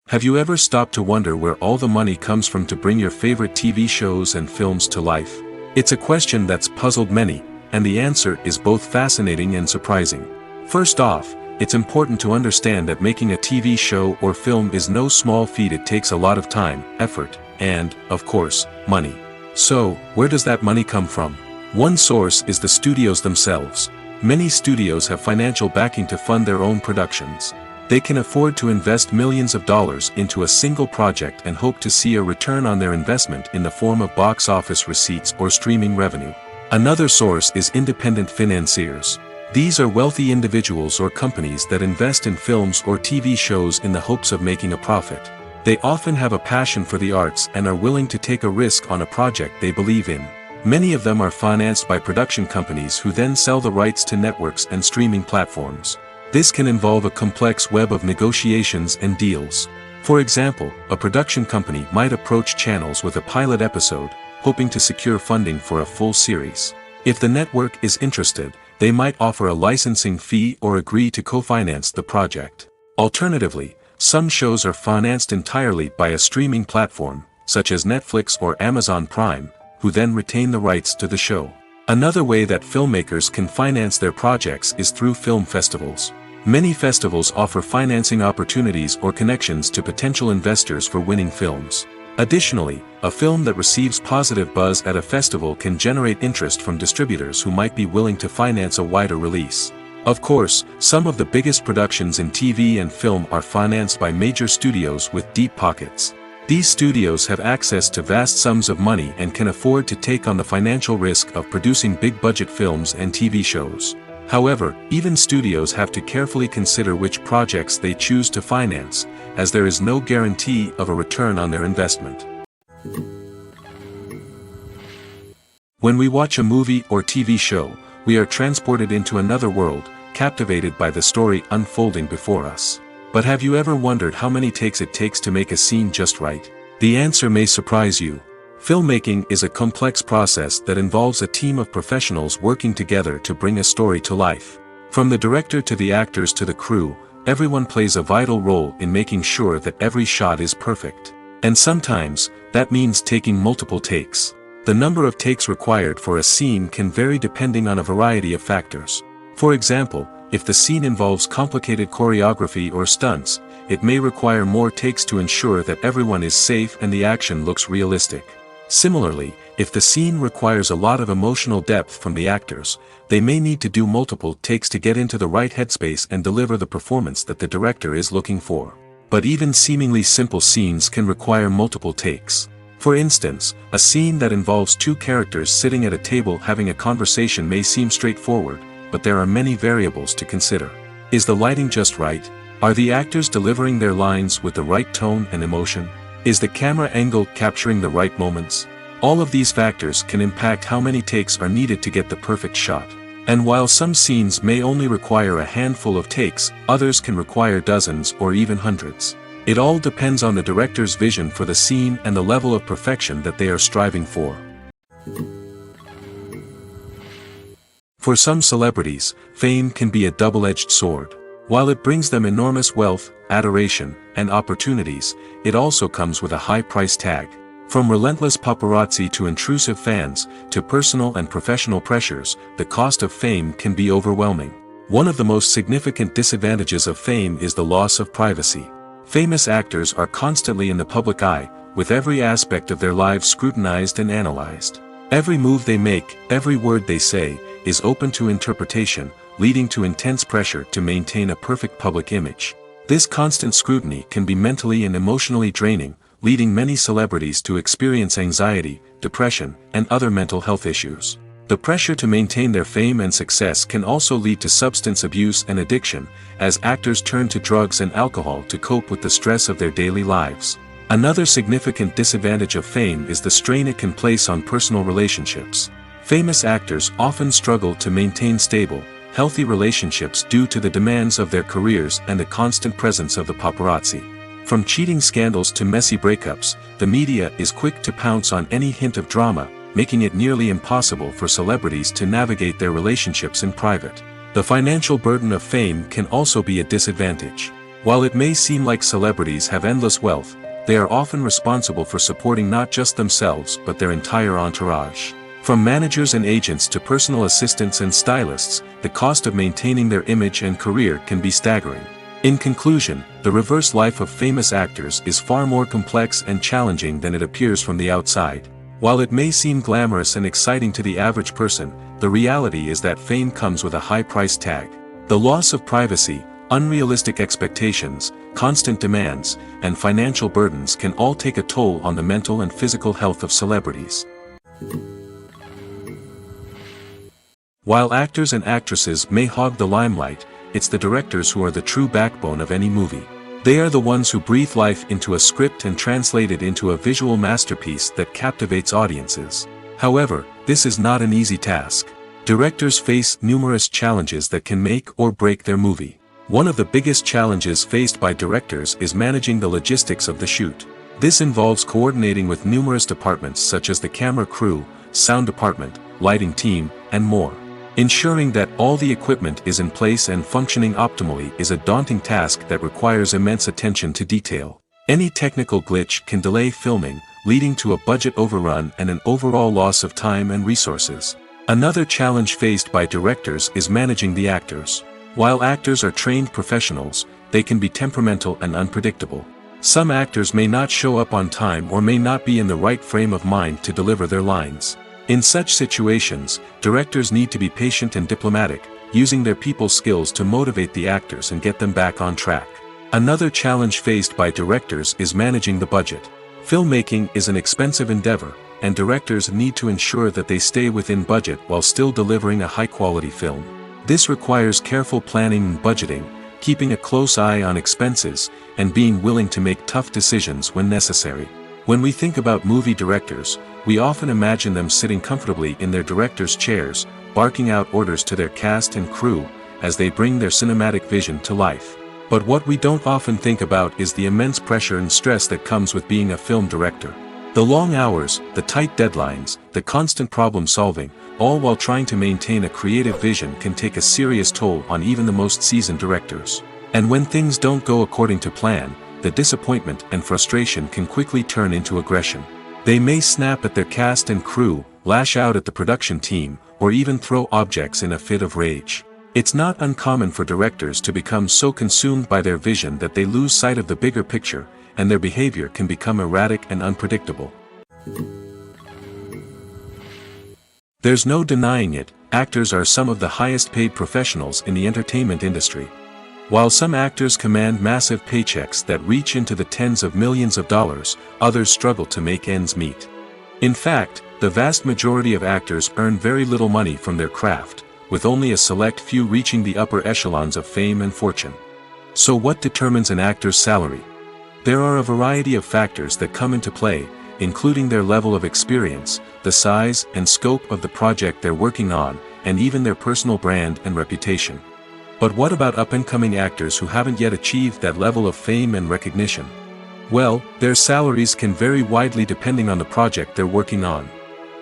Have you ever stopped to wonder where all the money comes from to bring your favorite TV shows and films to life? It's a question that's puzzled many, and the answer is both fascinating and surprising. First off, it's important to understand that making a TV show or film is no small feat. It takes a lot of time, effort, and, of course, money. So, where does that money come from? One source is the studios themselves. Many studios have financial backing to fund their own productions. They can afford to invest millions of dollars into a single project and hope to see a return on their investment in the form of box office receipts or streaming revenue. Another source is independent financiers. These are wealthy individuals or companies that invest in films or TV shows in the hopes of making a profit. They often have a passion for the arts and are willing to take a risk on a project they believe in. Many of them are financed by production companies who then sell the rights to networks and streaming platforms. This can involve a complex web of negotiations and deals. For example, a production company might approach channels with a pilot episode, hoping to secure funding for a full series. If the network is interested, they might offer a licensing fee or agree to co-finance the project. Alternatively, some shows are financed entirely by a streaming platform, such as Netflix or Amazon Prime, who then retain the rights to the show. Another way that filmmakers can finance their projects is through film festivals. Many festivals offer financing opportunities or connections to potential investors for winning films. Additionally, a film that receives positive buzz at a festival can generate interest from distributors who might be willing to finance a wider release. Of course, some of the biggest productions in TV and film are financed by major studios with deep pockets. These studios have access to vast sums of money and can afford to take on the financial risk of producing big-budget films and TV shows. However, even studios have to carefully consider which projects they choose to finance, as there is no guarantee of a return on their investment. When we watch a movie or TV show, we are transported into another world, captivated by the story unfolding before us. But have you ever wondered how many takes it takes to make a scene just right? The answer may surprise you. Filmmaking is a complex process that involves a team of professionals working together to bring a story to life. From the director to the actors to the crew, everyone plays a vital role in making sure that every shot is perfect. And sometimes, that means taking multiple takes. The number of takes required for a scene can vary depending on a variety of factors. For example, if the scene involves complicated choreography or stunts, it may require more takes to ensure that everyone is safe and the action looks realistic. Similarly, if the scene requires a lot of emotional depth from the actors, they may need to do multiple takes to get into the right headspace and deliver the performance that the director is looking for. But even seemingly simple scenes can require multiple takes. For instance, a scene that involves two characters sitting at a table having a conversation may seem straightforward, but there are many variables to consider. Is the lighting just right? Are the actors delivering their lines with the right tone and emotion? Is the camera angle capturing the right moments? All of these factors can impact how many takes are needed to get the perfect shot. And while some scenes may only require a handful of takes, others can require dozens or even hundreds. It all depends on the director's vision for the scene and the level of perfection that they are striving for. For some celebrities, fame can be a double-edged sword. While it brings them enormous wealth, adoration, and opportunities, it also comes with a high price tag. From relentless paparazzi to intrusive fans, to personal and professional pressures, the cost of fame can be overwhelming. One of the most significant disadvantages of fame is the loss of privacy. Famous actors are constantly in the public eye, with every aspect of their lives scrutinized and analyzed. Every move they make, every word they say, is open to interpretation, leading to intense pressure to maintain a perfect public image. This constant scrutiny can be mentally and emotionally draining, leading many celebrities to experience anxiety, depression, and other mental health issues. The pressure to maintain their fame and success can also lead to substance abuse and addiction, as actors turn to drugs and alcohol to cope with the stress of their daily lives. Another significant disadvantage of fame is the strain it can place on personal relationships. Famous actors often struggle to maintain stable, healthy relationships due to the demands of their careers and the constant presence of the paparazzi. From cheating scandals to messy breakups, the media is quick to pounce on any hint of drama, making it nearly impossible for celebrities to navigate their relationships in private. The financial burden of fame can also be a disadvantage. While it may seem like celebrities have endless wealth, they are often responsible for supporting not just themselves but their entire entourage. From managers and agents to personal assistants and stylists, the cost of maintaining their image and career can be staggering. In conclusion, the reverse life of famous actors is far more complex and challenging than it appears from the outside. While it may seem glamorous and exciting to the average person, the reality is that fame comes with a high price tag. The loss of privacy, unrealistic expectations, constant demands, and financial burdens can all take a toll on the mental and physical health of celebrities. While actors and actresses may hog the limelight, it's the directors who are the true backbone of any movie. They are the ones who breathe life into a script and translate it into a visual masterpiece that captivates audiences. However, this is not an easy task. Directors face numerous challenges that can make or break their movie. One of the biggest challenges faced by directors is managing the logistics of the shoot. This involves coordinating with numerous departments such as the camera crew, sound department, lighting team, and more. Ensuring that all the equipment is in place and functioning optimally is a daunting task that requires immense attention to detail. Any technical glitch can delay filming, leading to a budget overrun and an overall loss of time and resources. Another challenge faced by directors is managing the actors. While actors are trained professionals, they can be temperamental and unpredictable. Some actors may not show up on time or may not be in the right frame of mind to deliver their lines. In such situations, directors need to be patient and diplomatic, using their people skills to motivate the actors and get them back on track. Another challenge faced by directors is managing the budget. Filmmaking is an expensive endeavor, and directors need to ensure that they stay within budget while still delivering a high-quality film. This requires careful planning and budgeting, keeping a close eye on expenses, and being willing to make tough decisions when necessary. When we think about movie directors, we often imagine them sitting comfortably in their director's chairs, barking out orders to their cast and crew, as they bring their cinematic vision to life. But what we don't often think about is the immense pressure and stress that comes with being a film director. The long hours, the tight deadlines, the constant problem solving, all while trying to maintain a creative vision can take a serious toll on even the most seasoned directors. And when things don't go according to plan, the disappointment and frustration can quickly turn into aggression. They may snap at their cast and crew, lash out at the production team, or even throw objects in a fit of rage. It's not uncommon for directors to become so consumed by their vision that they lose sight of the bigger picture, and their behavior can become erratic and unpredictable. There's no denying it, actors are some of the highest paid professionals in the entertainment industry. While some actors command massive paychecks that reach into the tens of millions of dollars, others struggle to make ends meet. In fact, the vast majority of actors earn very little money from their craft, with only a select few reaching the upper echelons of fame and fortune. So what determines an actor's salary? There are a variety of factors that come into play, including their level of experience, the size and scope of the project they're working on, and even their personal brand and reputation. But what about up-and-coming actors who haven't yet achieved that level of fame and recognition? Well, their salaries can vary widely depending on the project they're working on.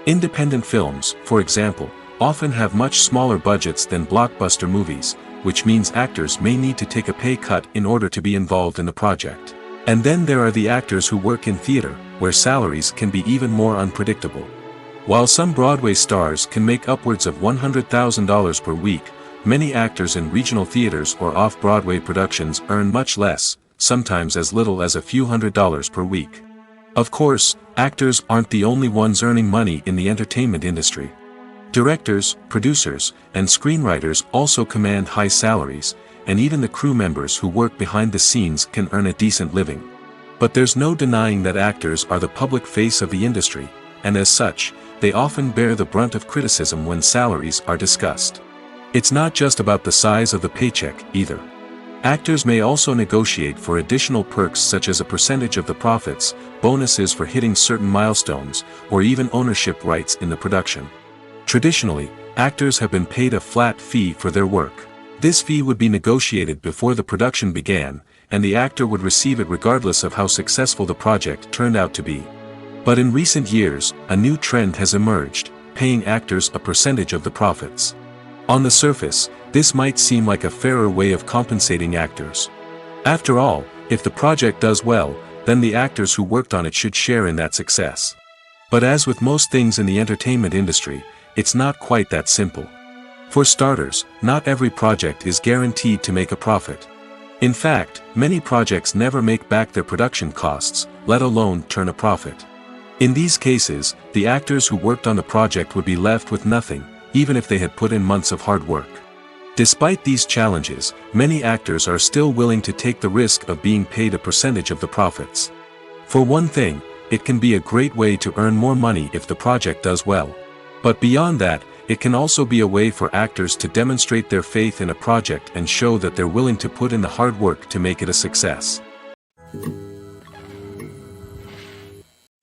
Independent films, for example, often have much smaller budgets than blockbuster movies, which means actors may need to take a pay cut in order to be involved in the project. And then there are the actors who work in theater, where salaries can be even more unpredictable. While some Broadway stars can make upwards of $100,000 per week, many actors in regional theaters or off-Broadway productions earn much less, sometimes as little as a few $100s per week. Of course, actors aren't the only ones earning money in the entertainment industry. Directors, producers, and screenwriters also command high salaries, and even the crew members who work behind the scenes can earn a decent living. But there's no denying that actors are the public face of the industry, and as such, they often bear the brunt of criticism when salaries are discussed. It's not just about the size of the paycheck, either. Actors may also negotiate for additional perks such as a percentage of the profits, bonuses for hitting certain milestones, or even ownership rights in the production. Traditionally, actors have been paid a flat fee for their work. This fee would be negotiated before the production began, and the actor would receive it regardless of how successful the project turned out to be. But in recent years, a new trend has emerged, paying actors a percentage of the profits. On the surface, this might seem like a fairer way of compensating actors. After all, if the project does well, then the actors who worked on it should share in that success. But as with most things in the entertainment industry, it's not quite that simple. For starters, not every project is guaranteed to make a profit. In fact, many projects never make back their production costs, let alone turn a profit. In these cases, the actors who worked on the project would be left with nothing, even if they had put in months of hard work. Despite these challenges, many actors are still willing to take the risk of being paid a percentage of the profits. For one thing, it can be a great way to earn more money if the project does well. But beyond that, it can also be a way for actors to demonstrate their faith in a project and show that they're willing to put in the hard work to make it a success.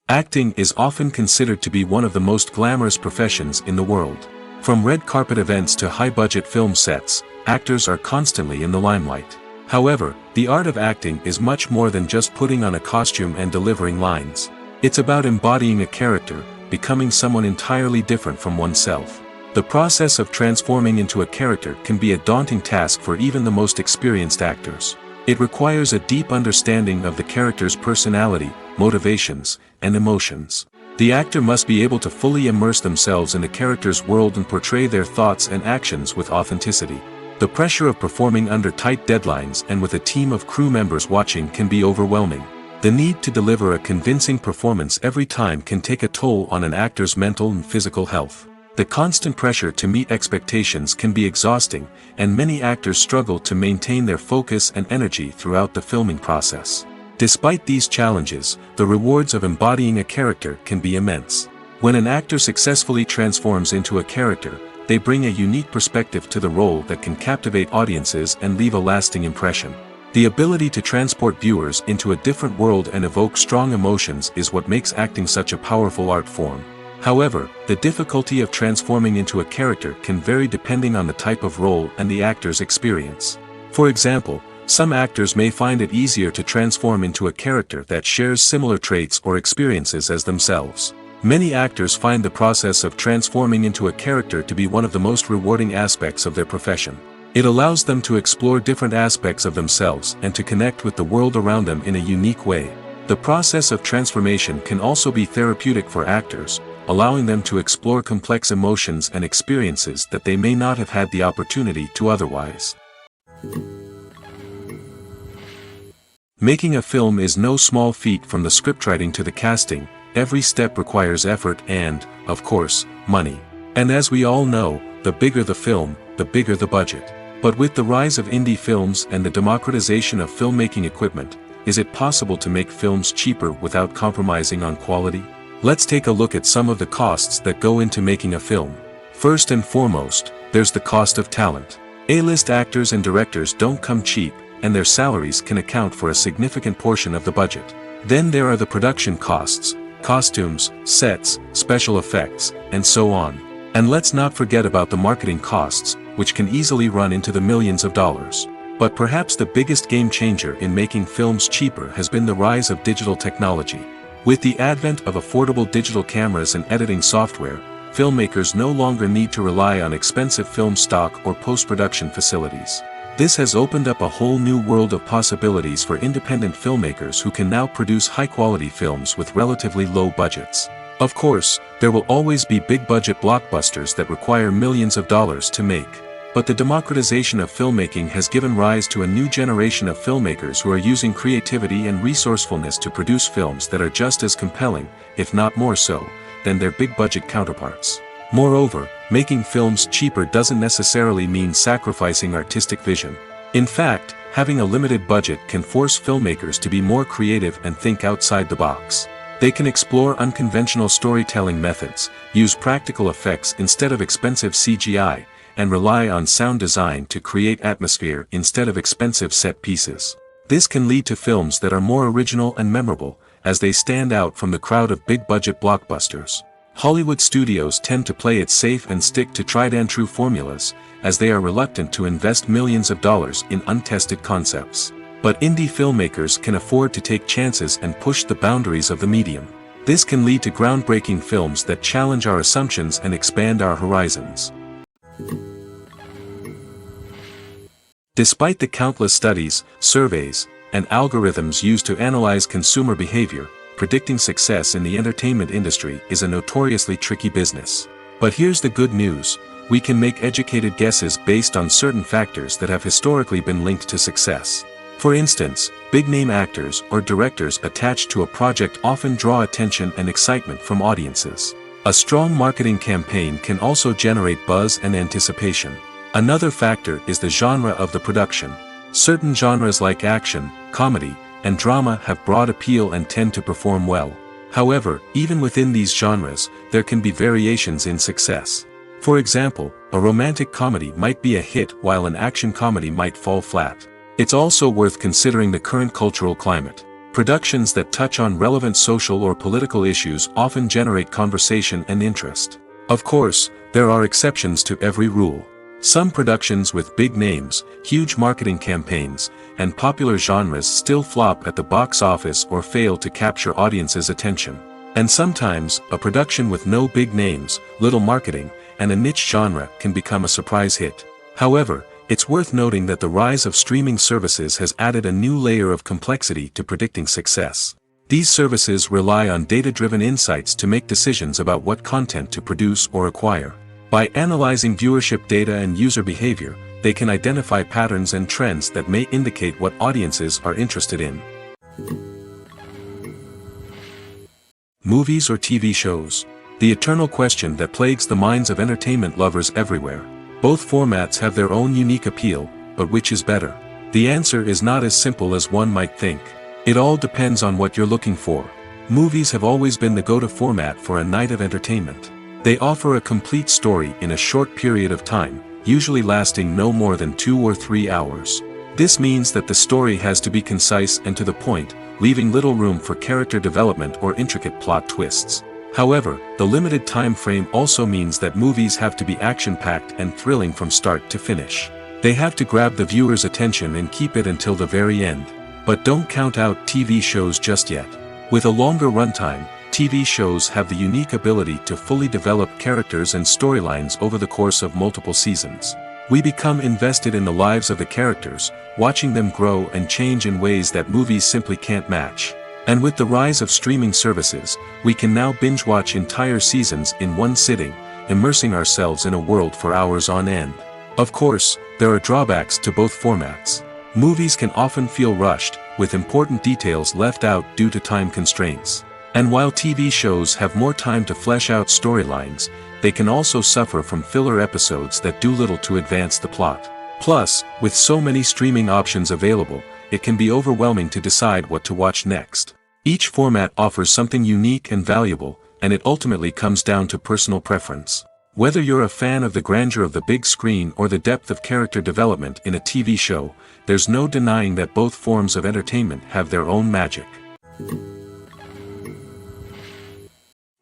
Acting is often considered to be one of the most glamorous professions in the world. From red carpet events to high-budget film sets, actors are constantly in the limelight. However, the art of acting is much more than just putting on a costume and delivering lines. It's about embodying a character, becoming someone entirely different from oneself. The process of transforming into a character can be a daunting task for even the most experienced actors. It requires a deep understanding of the character's personality, motivations, and emotions. The actor must be able to fully immerse themselves in the character's world and portray their thoughts and actions with authenticity. The pressure of performing under tight deadlines and with a team of crew members watching can be overwhelming. The need to deliver a convincing performance every time can take a toll on an actor's mental and physical health. The constant pressure to meet expectations can be exhausting, and many actors struggle to maintain their focus and energy throughout the filming process. Despite these challenges, the rewards of embodying a character can be immense. When an actor successfully transforms into a character, they bring a unique perspective to the role that can captivate audiences and leave a lasting impression. The ability to transport viewers into a different world and evoke strong emotions is what makes acting such a powerful art form. However, the difficulty of transforming into a character can vary depending on the type of role and the actor's experience. For example, some actors may find it easier to transform into a character that shares similar traits or experiences as themselves. Many actors find the process of transforming into a character to be one of the most rewarding aspects of their profession. It allows them to explore different aspects of themselves and to connect with the world around them in a unique way. The process of transformation can also be therapeutic for actors, allowing them to explore complex emotions and experiences that they may not have had the opportunity to otherwise. Making a film is no small feat. From the scriptwriting to the casting, every step requires effort and, of course, money. And as we all know, the bigger the film, the bigger the budget. But with the rise of indie films and the democratization of filmmaking equipment, is it possible to make films cheaper without compromising on quality? Let's take a look at some of the costs that go into making a film. First and foremost, there's the cost of talent. A-list actors and directors don't come cheap, and their salaries can account for a significant portion of the budget. Then there are the production costs, costumes, sets, special effects, and so on. And let's not forget about the marketing costs, which can easily run into the millions of dollars. But perhaps the biggest game changer in making films cheaper has been the rise of digital technology. With the advent of affordable digital cameras and editing software, filmmakers no longer need to rely on expensive film stock or post-production facilities. This has opened up a whole new world of possibilities for independent filmmakers who can now produce high-quality films with relatively low budgets. Of course, there will always be big-budget blockbusters that require millions of dollars to make. But the democratization of filmmaking has given rise to a new generation of filmmakers who are using creativity and resourcefulness to produce films that are just as compelling, if not more so, than their big-budget counterparts. Moreover, making films cheaper doesn't necessarily mean sacrificing artistic vision. In fact, having a limited budget can force filmmakers to be more creative and think outside the box. They can explore unconventional storytelling methods, use practical effects instead of expensive CGI, and rely on sound design to create atmosphere instead of expensive set pieces. This can lead to films that are more original and memorable, as they stand out from the crowd of big-budget blockbusters. Hollywood studios tend to play it safe and stick to tried-and-true formulas, as they are reluctant to invest millions of dollars in untested concepts. But indie filmmakers can afford to take chances and push the boundaries of the medium. This can lead to groundbreaking films that challenge our assumptions and expand our horizons. Despite the countless studies, surveys, and algorithms used to analyze consumer behavior, predicting success in the entertainment industry is a notoriously tricky business. But here's the good news: we can make educated guesses based on certain factors that have historically been linked to success. For instance, big-name actors or directors attached to a project often draw attention and excitement from audiences. A strong marketing campaign can also generate buzz and anticipation. Another factor is the genre of the production. Certain genres like action, comedy, and drama have broad appeal and tend to perform well. However, even within these genres, there can be variations in success. For example, a romantic comedy might be a hit while an action comedy might fall flat. It's also worth considering the current cultural climate. Productions that touch on relevant social or political issues often generate conversation and interest. Of course, there are exceptions to every rule. Some productions with big names, huge marketing campaigns, and popular genres still flop at the box office or fail to capture audiences' attention. And sometimes, a production with no big names, little marketing, and a niche genre can become a surprise hit. However, it's worth noting that the rise of streaming services has added a new layer of complexity to predicting success. These services rely on data-driven insights to make decisions about what content to produce or acquire. By analyzing viewership data and user behavior, they can identify patterns and trends that may indicate what audiences are interested in. Movies or TV shows? The eternal question that plagues the minds of entertainment lovers everywhere. Both formats have their own unique appeal, but which is better? The answer is not as simple as one might think. It all depends on what you're looking for. Movies have always been the go-to format for a night of entertainment. They offer a complete story in a short period of time, usually lasting no more than 2 or 3 hours. This means that the story has to be concise and to the point, leaving little room for character development or intricate plot twists. However, the limited time frame also means that movies have to be action-packed and thrilling from start to finish. They have to grab the viewer's attention and keep it until the very end. But don't count out TV shows just yet. With a longer runtime, TV shows have the unique ability to fully develop characters and storylines over the course of multiple seasons. We become invested in the lives of the characters, watching them grow and change in ways that movies simply can't match. And with the rise of streaming services, we can now binge-watch entire seasons in one sitting, immersing ourselves in a world for hours on end. Of course, there are drawbacks to both formats. Movies can often feel rushed, with important details left out due to time constraints. And while TV shows have more time to flesh out storylines, they can also suffer from filler episodes that do little to advance the plot. Plus, with so many streaming options available, it can be overwhelming to decide what to watch next. Each format offers something unique and valuable, and it ultimately comes down to personal preference. Whether you're a fan of the grandeur of the big screen or the depth of character development in a TV show, there's no denying that both forms of entertainment have their own magic.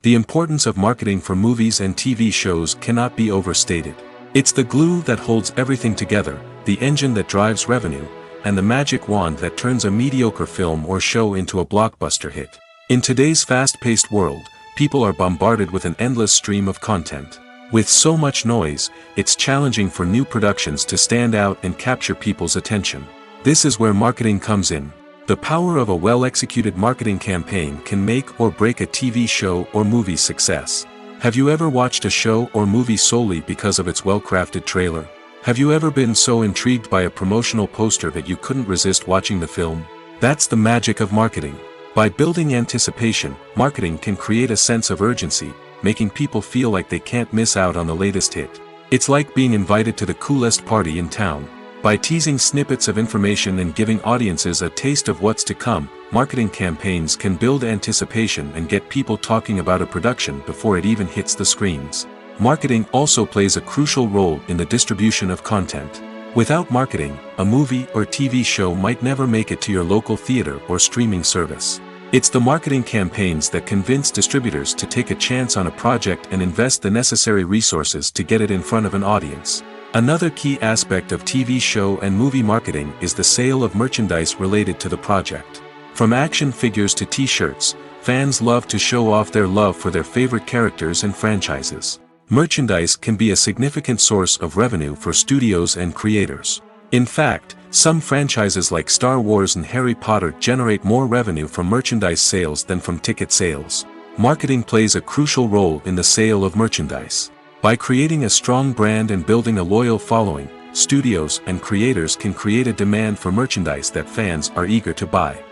The importance of marketing for movies and TV shows cannot be overstated. It's the glue that holds everything together, the engine that drives revenue, and the magic wand that turns a mediocre film or show into a blockbuster hit. In today's fast-paced world, people are bombarded with an endless stream of content. With so much noise, it's challenging for new productions to stand out and capture people's attention. This is where marketing comes in. The power of a well-executed marketing campaign can make or break a TV show or movie's success. Have you ever watched a show or movie solely because of its well-crafted trailer? Have you ever been so intrigued by a promotional poster that you couldn't resist watching the film? That's the magic of marketing. By building anticipation, marketing can create a sense of urgency, making people feel like they can't miss out on the latest hit. It's like being invited to the coolest party in town. By teasing snippets of information and giving audiences a taste of what's to come, marketing campaigns can build anticipation and get people talking about a production before it even hits the screens. Marketing also plays a crucial role in the distribution of content. Without marketing, a movie or TV show might never make it to your local theater or streaming service. It's the marketing campaigns that convince distributors to take a chance on a project and invest the necessary resources to get it in front of an audience. Another key aspect of TV show and movie marketing is the sale of merchandise related to the project. From action figures to t-shirts, fans love to show off their love for their favorite characters and franchises. Merchandise can be a significant source of revenue for studios and creators. In fact, some franchises like Star Wars and Harry Potter generate more revenue from merchandise sales than from ticket sales. Marketing plays a crucial role in the sale of merchandise. By creating a strong brand and building a loyal following, studios and creators can create a demand for merchandise that fans are eager to buy.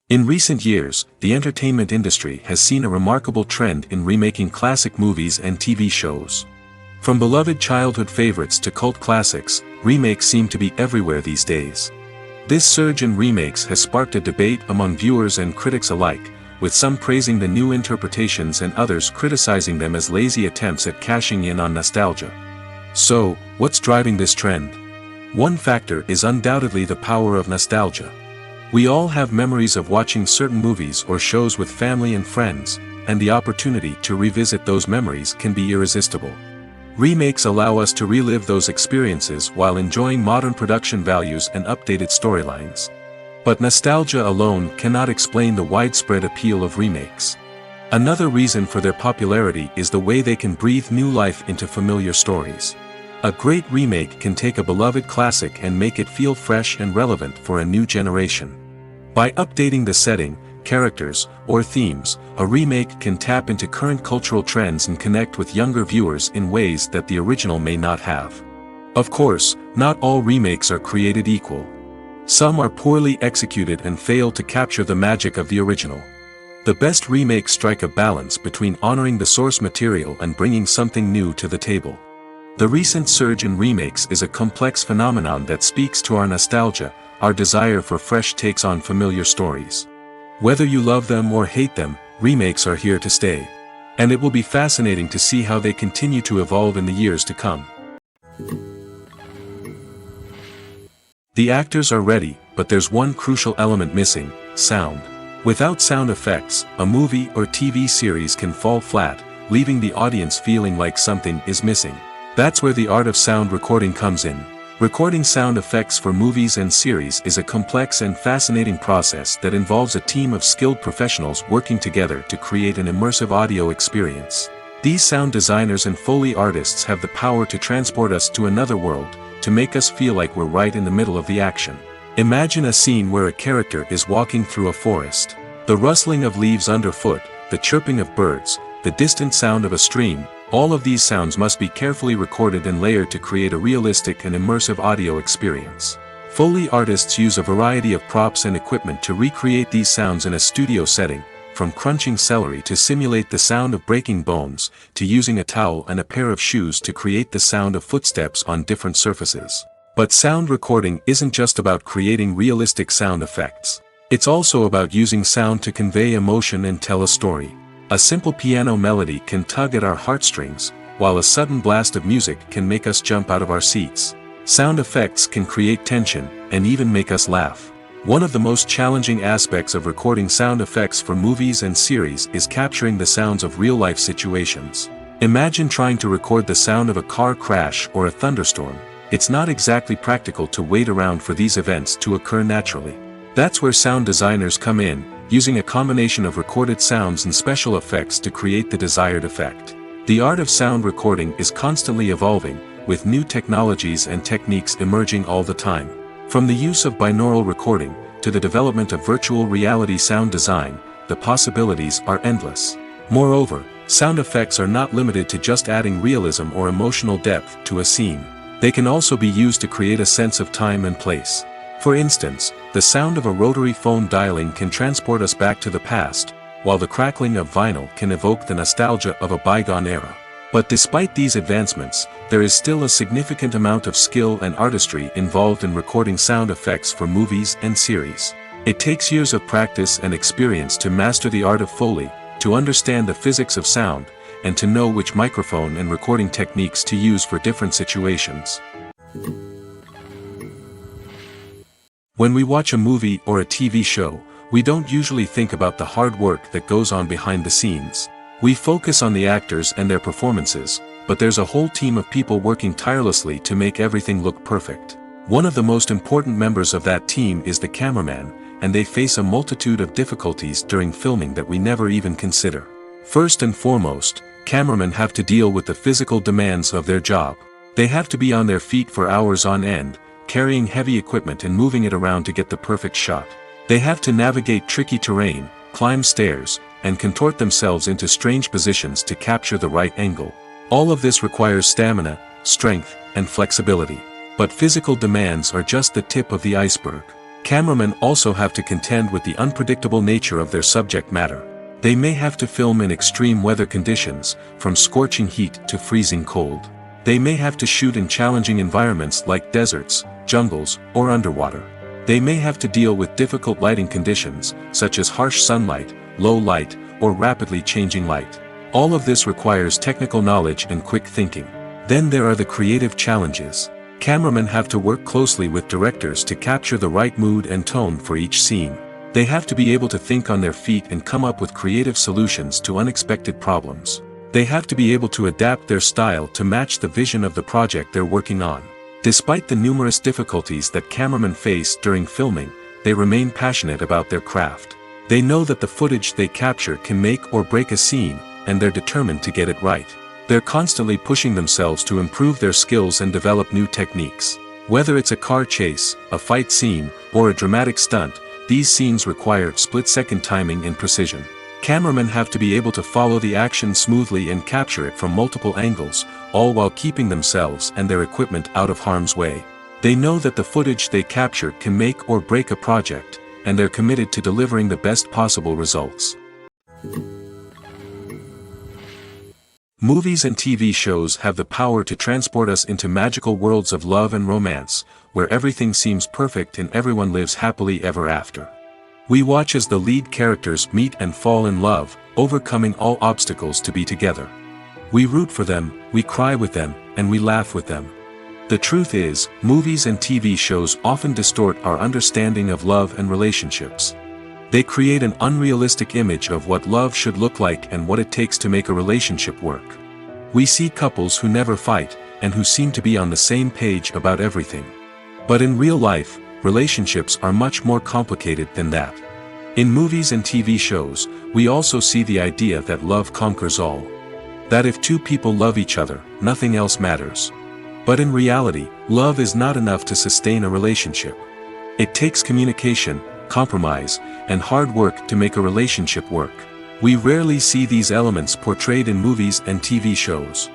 In recent years, the entertainment industry has seen a remarkable trend in remaking classic movies and TV shows. From beloved childhood favorites to cult classics, remakes seem to be everywhere these days. This surge in remakes has sparked a debate among viewers and critics alike, with some praising the new interpretations and others criticizing them as lazy attempts at cashing in on nostalgia. So, what's driving this trend? One factor is undoubtedly the power of nostalgia. We all have memories of watching certain movies or shows with family and friends, and the opportunity to revisit those memories can be irresistible. Remakes allow us to relive those experiences while enjoying modern production values and updated storylines. But nostalgia alone cannot explain the widespread appeal of remakes. Another reason for their popularity is the way they can breathe new life into familiar stories. A great remake can take a beloved classic and make it feel fresh and relevant for a new generation. By updating the setting, characters, or themes, a remake can tap into current cultural trends and connect with younger viewers in ways that the original may not have. Of course, not all remakes are created equal. Some are poorly executed and fail to capture the magic of the original. The best remakes strike a balance between honoring the source material and bringing something new to the table. The recent surge in remakes is a complex phenomenon that speaks to our nostalgia, our desire for fresh takes on familiar stories. Whether you love them or hate them, remakes are here to stay. And it will be fascinating to see how they continue to evolve in the years to come. The actors are ready, but there's one crucial element missing: sound. Without sound effects, a movie or TV series can fall flat, leaving the audience feeling like something is missing. That's where the art of sound recording comes in. Recording sound effects for movies and series is a complex and fascinating process that involves a team of skilled professionals working together to create an immersive audio experience. These sound designers and Foley artists have the power to transport us to another world, to make us feel like we're right in the middle of the action. Imagine a scene where a character is walking through a forest. The rustling of leaves underfoot, the chirping of birds, the distant sound of a stream, all of these sounds must be carefully recorded and layered to create a realistic and immersive audio experience. Foley artists use a variety of props and equipment to recreate these sounds in a studio setting, from crunching celery to simulate the sound of breaking bones, to using a towel and a pair of shoes to create the sound of footsteps on different surfaces. But sound recording isn't just about creating realistic sound effects. It's also about using sound to convey emotion and tell a story. A simple piano melody can tug at our heartstrings, while a sudden blast of music can make us jump out of our seats. Sound effects can create tension, and even make us laugh. One of the most challenging aspects of recording sound effects for movies and series is capturing the sounds of real-life situations. Imagine trying to record the sound of a car crash or a thunderstorm. It's not exactly practical to wait around for these events to occur naturally. That's where sound designers come in, using a combination of recorded sounds and special effects to create the desired effect. The art of sound recording is constantly evolving, with new technologies and techniques emerging all the time. From the use of binaural recording, to the development of virtual reality sound design, the possibilities are endless. Moreover, sound effects are not limited to just adding realism or emotional depth to a scene. They can also be used to create a sense of time and place. For instance, the sound of a rotary phone dialing can transport us back to the past, while the crackling of vinyl can evoke the nostalgia of a bygone era. But despite these advancements, there is still a significant amount of skill and artistry involved in recording sound effects for movies and series. It takes years of practice and experience to master the art of Foley, to understand the physics of sound, and to know which microphone and recording techniques to use for different situations. When we watch a movie or a TV show, we don't usually think about the hard work that goes on behind the scenes. We focus on the actors and their performances, but there's a whole team of people working tirelessly to make everything look perfect. One of the most important members of that team is the cameraman, and they face a multitude of difficulties during filming that we never even consider. First and foremost, cameramen have to deal with the physical demands of their job. They have to be on their feet for hours on end, carrying heavy equipment and moving it around to get the perfect shot. They have to navigate tricky terrain, climb stairs, and contort themselves into strange positions to capture the right angle. All of this requires stamina, strength, and flexibility. But physical demands are just the tip of the iceberg. Cameramen also have to contend with the unpredictable nature of their subject matter. They may have to film in extreme weather conditions, from scorching heat to freezing cold. They may have to shoot in challenging environments like deserts, jungles, or underwater. They may have to deal with difficult lighting conditions, such as harsh sunlight, low light, or rapidly changing light. All of this requires technical knowledge and quick thinking. Then there are the creative challenges. Cameramen have to work closely with directors to capture the right mood and tone for each scene. They have to be able to think on their feet and come up with creative solutions to unexpected problems. They have to be able to adapt their style to match the vision of the project they're working on. Despite the numerous difficulties that cameramen face during filming, they remain passionate about their craft. They know that the footage they capture can make or break a scene, and they're determined to get it right. They're constantly pushing themselves to improve their skills and develop new techniques. Whether it's a car chase, a fight scene, or a dramatic stunt, these scenes require split-second timing and precision. Cameramen have to be able to follow the action smoothly and capture it from multiple angles, all while keeping themselves and their equipment out of harm's way. They know that the footage they capture can make or break a project, and they're committed to delivering the best possible results. Movies and TV shows have the power to transport us into magical worlds of love and romance, where everything seems perfect and everyone lives happily ever after. We watch as the lead characters meet and fall in love, overcoming all obstacles to be together. We root for them, we cry with them, and we laugh with them. The truth is, movies and TV shows often distort our understanding of love and relationships. They create an unrealistic image of what love should look like and what it takes to make a relationship work. We see couples who never fight, and who seem to be on the same page about everything. But in real life, relationships are much more complicated than that. In movies and TV shows, we also see the idea that love conquers all. That if two people love each other, nothing else matters. But in reality, love is not enough to sustain a relationship. It takes communication, compromise, and hard work to make a relationship work. We rarely see these elements portrayed in movies and TV shows.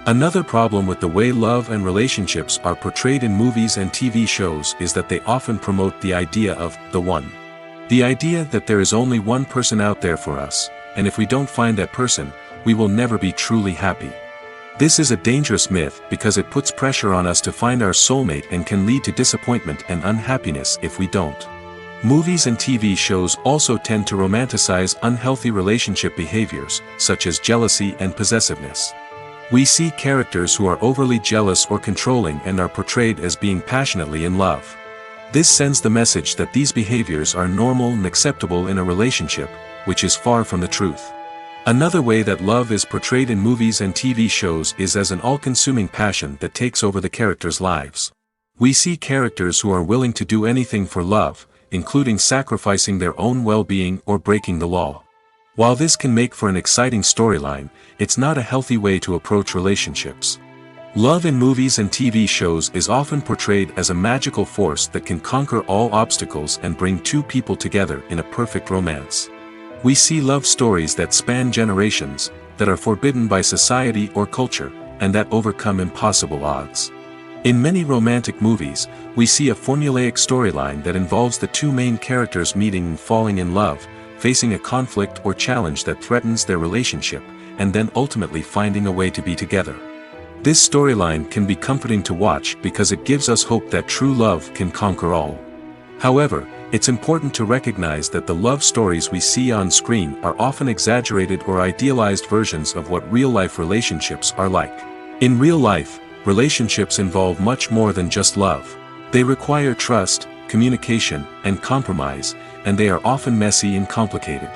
Another problem with the way love and relationships are portrayed in movies and TV shows is that they often promote the idea of the one. The idea that there is only one person out there for us, and if we don't find that person, we will never be truly happy. This is a dangerous myth because it puts pressure on us to find our soulmate and can lead to disappointment and unhappiness if we don't. Movies and TV shows also tend to romanticize unhealthy relationship behaviors, such as jealousy and possessiveness. We see characters who are overly jealous or controlling and are portrayed as being passionately in love. This sends the message that these behaviors are normal and acceptable in a relationship, which is far from the truth. Another way that love is portrayed in movies and TV shows is as an all-consuming passion that takes over the characters' lives. We see characters who are willing to do anything for love, including sacrificing their own well-being or breaking the law. While this can make for an exciting storyline, it's not a healthy way to approach relationships. Love in movies and TV shows is often portrayed as a magical force that can conquer all obstacles and bring two people together in a perfect romance. We see love stories that span generations, that are forbidden by society or culture, and that overcome impossible odds. In many romantic movies, we see a formulaic storyline that involves the two main characters meeting and falling in love, facing a conflict or challenge that threatens their relationship, and then ultimately finding a way to be together. This storyline can be comforting to watch because it gives us hope that true love can conquer all. However, it's important to recognize that the love stories we see on screen are often exaggerated or idealized versions of what real-life relationships are like. In real life, relationships involve much more than just love. They require trust, communication, and compromise, and they are often messy and complicated.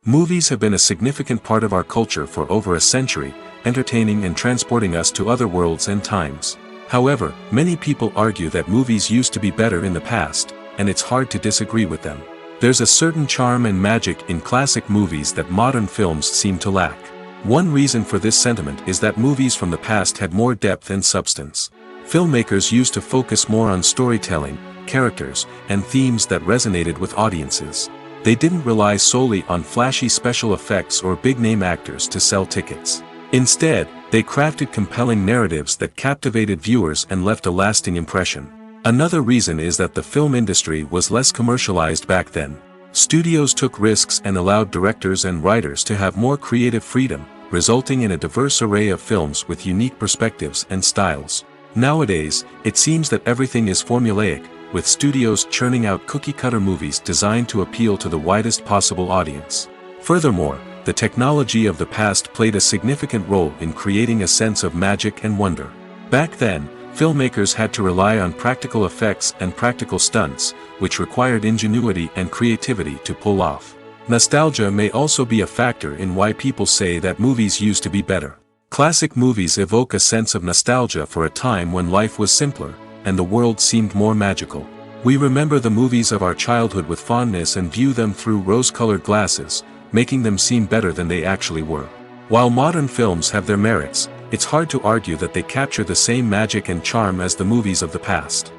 Movies have been a significant part of our culture for over a century, entertaining and transporting us to other worlds and times. However, many people argue that movies used to be better in the past, and it's hard to disagree with them. There's a certain charm and magic in classic movies that modern films seem to lack. One reason for this sentiment is that movies from the past had more depth and substance. Filmmakers used to focus more on storytelling, characters, and themes that resonated with audiences. They didn't rely solely on flashy special effects or big-name actors to sell tickets. Instead, they crafted compelling narratives that captivated viewers and left a lasting impression. Another reason is that the film industry was less commercialized back then. Studios took risks and allowed directors and writers to have more creative freedom, resulting in a diverse array of films with unique perspectives and styles. Nowadays, it seems that everything is formulaic, with studios churning out cookie-cutter movies designed to appeal to the widest possible audience. Furthermore, the technology of the past played a significant role in creating a sense of magic and wonder. Back then, filmmakers had to rely on practical effects and practical stunts, which required ingenuity and creativity to pull off. Nostalgia may also be a factor in why people say that movies used to be better. Classic movies evoke a sense of nostalgia for a time when life was simpler, and the world seemed more magical. We remember the movies of our childhood with fondness and view them through rose-colored glasses, making them seem better than they actually were. While modern films have their merits, it's hard to argue that they capture the same magic and charm as the movies of the past.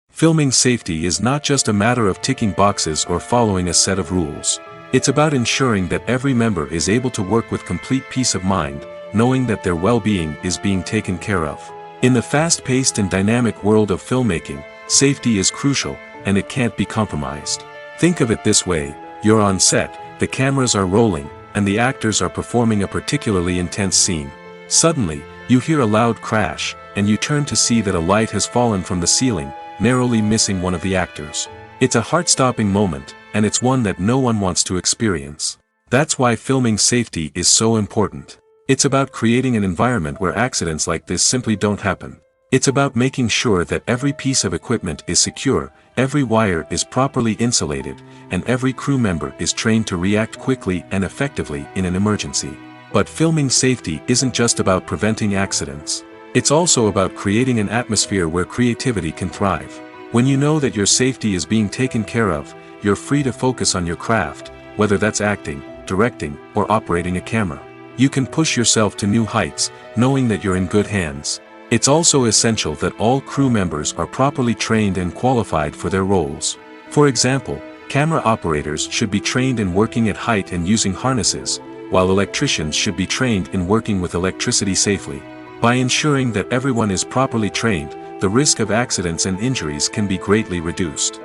Filming safety is not just a matter of ticking boxes or following a set of rules. It's about ensuring that every member is able to work with complete peace of mind, knowing that their well-being is being taken care of. In the fast-paced and dynamic world of filmmaking, safety is crucial, and it can't be compromised. Think of it this way: you're on set, the cameras are rolling, and the actors are performing a particularly intense scene. Suddenly, you hear a loud crash, and you turn to see that a light has fallen from the ceiling, narrowly missing one of the actors. It's a heart-stopping moment, and it's one that no one wants to experience. That's why filming safety is so important. It's about creating an environment where accidents like this simply don't happen. It's about making sure that every piece of equipment is secure, every wire is properly insulated, and every crew member is trained to react quickly and effectively in an emergency. But filming safety isn't just about preventing accidents. It's also about creating an atmosphere where creativity can thrive. When you know that your safety is being taken care of, you're free to focus on your craft, whether that's acting, directing, or operating a camera. You can push yourself to new heights, knowing that you're in good hands. It's also essential that all crew members are properly trained and qualified for their roles. For example, camera operators should be trained in working at height and using harnesses, while electricians should be trained in working with electricity safely. By ensuring that everyone is properly trained, the risk of accidents and injuries can be greatly reduced.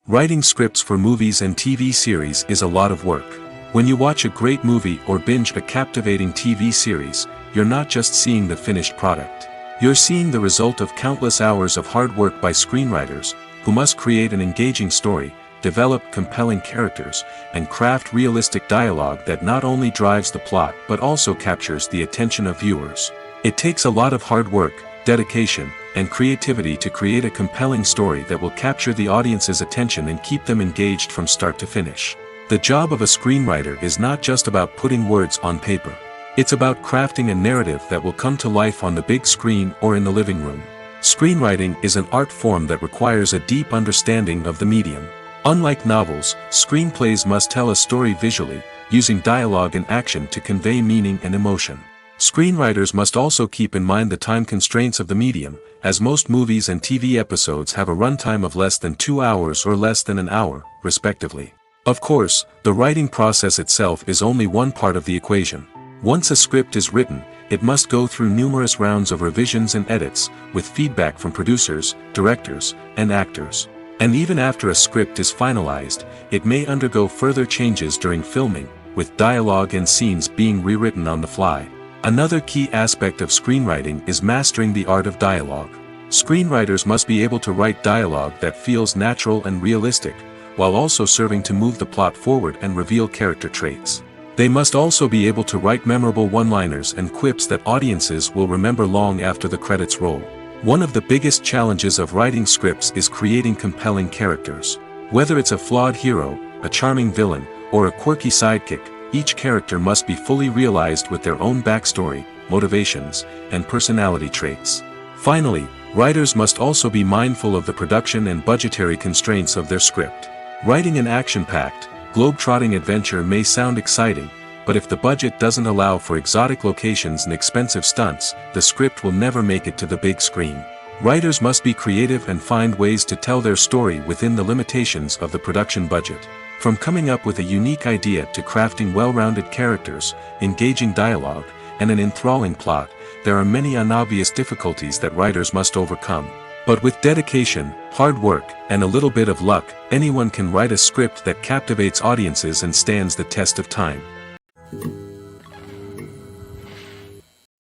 Writing scripts for movies and TV series is a lot of work. When you watch a great movie or binge a captivating TV series, you're not just seeing the finished product. You're seeing the result of countless hours of hard work by screenwriters, who must create an engaging story, develop compelling characters, and craft realistic dialogue that not only drives the plot but also captures the attention of viewers. It takes a lot of hard work, dedication, and creativity to create a compelling story that will capture the audience's attention and keep them engaged from start to finish. The job of a screenwriter is not just about putting words on paper. It's about crafting a narrative that will come to life on the big screen or in the living room. Screenwriting is an art form that requires a deep understanding of the medium. Unlike novels, screenplays must tell a story visually, using dialogue and action to convey meaning and emotion. Screenwriters must also keep in mind the time constraints of the medium, as most movies and TV episodes have a runtime of less than 2 hours or less than an hour, respectively. Of course, the writing process itself is only one part of the equation. Once a script is written, it must go through numerous rounds of revisions and edits, with feedback from producers, directors, and actors. And even after a script is finalized, it may undergo further changes during filming, with dialogue and scenes being rewritten on the fly. Another key aspect of screenwriting is mastering the art of dialogue. Screenwriters must be able to write dialogue that feels natural and realistic, while also serving to move the plot forward and reveal character traits. They must also be able to write memorable one-liners and quips that audiences will remember long after the credits roll. One of the biggest challenges of writing scripts is creating compelling characters. Whether it's a flawed hero, a charming villain, or a quirky sidekick, each character must be fully realized with their own backstory, motivations, and personality traits. Finally, writers must also be mindful of the production and budgetary constraints of their script. Writing an action-packed, globe-trotting adventure may sound exciting, but if the budget doesn't allow for exotic locations and expensive stunts, the script will never make it to the big screen. Writers must be creative and find ways to tell their story within the limitations of the production budget. From coming up with a unique idea to crafting well-rounded characters, engaging dialogue, and an enthralling plot, there are many unobvious difficulties that writers must overcome. But with dedication, hard work, and a little bit of luck, anyone can write a script that captivates audiences and stands the test of time.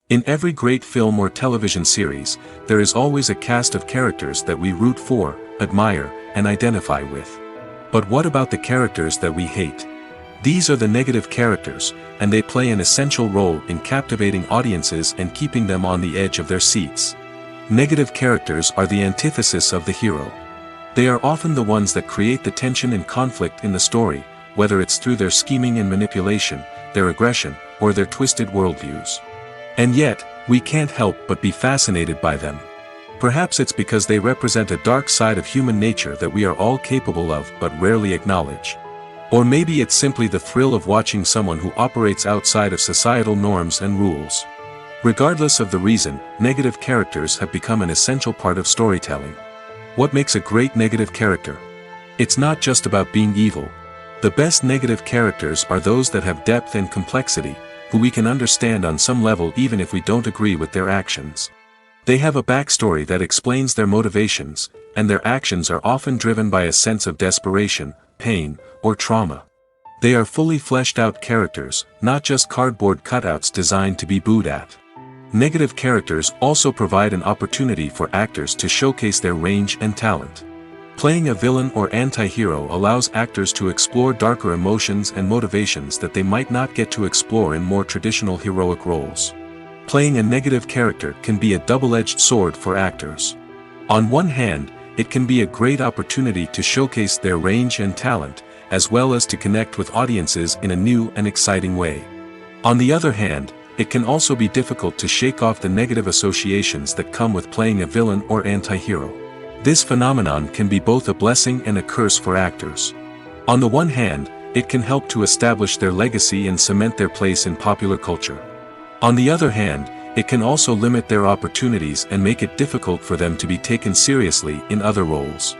In every great film or television series, there is always a cast of characters that we root for, admire, and identify with. But what about the characters that we hate? These are the negative characters, and they play an essential role in captivating audiences and keeping them on the edge of their seats. Negative characters are the antithesis of the hero. They are often the ones that create the tension and conflict in the story, whether it's through their scheming and manipulation, their aggression, or their twisted worldviews. And yet, we can't help but be fascinated by them. Perhaps it's because they represent a dark side of human nature that we are all capable of but rarely acknowledge. Or maybe it's simply the thrill of watching someone who operates outside of societal norms and rules. Regardless of the reason, negative characters have become an essential part of storytelling. What makes a great negative character? It's not just about being evil. The best negative characters are those that have depth and complexity, who we can understand on some level even if we don't agree with their actions. They have a backstory that explains their motivations, and their actions are often driven by a sense of desperation, pain, or trauma. They are fully fleshed out characters, not just cardboard cutouts designed to be booed at. Negative characters also provide an opportunity for actors to showcase their range and talent. Playing a villain or anti-hero allows actors to explore darker emotions and motivations that they might not get to explore in more traditional heroic roles. playing a negative character can be a double-edged sword for actors. On one hand, it can be a great opportunity to showcase their range and talent, as well as to connect with audiences in a new and exciting way. On the other hand, it can also be difficult to shake off the negative associations that come with playing a villain or anti-hero. This phenomenon can be both a blessing and a curse for actors. On the one hand, it can help to establish their legacy and cement their place in popular culture. On the other hand, it can also limit their opportunities and make it difficult for them to be taken seriously in other roles.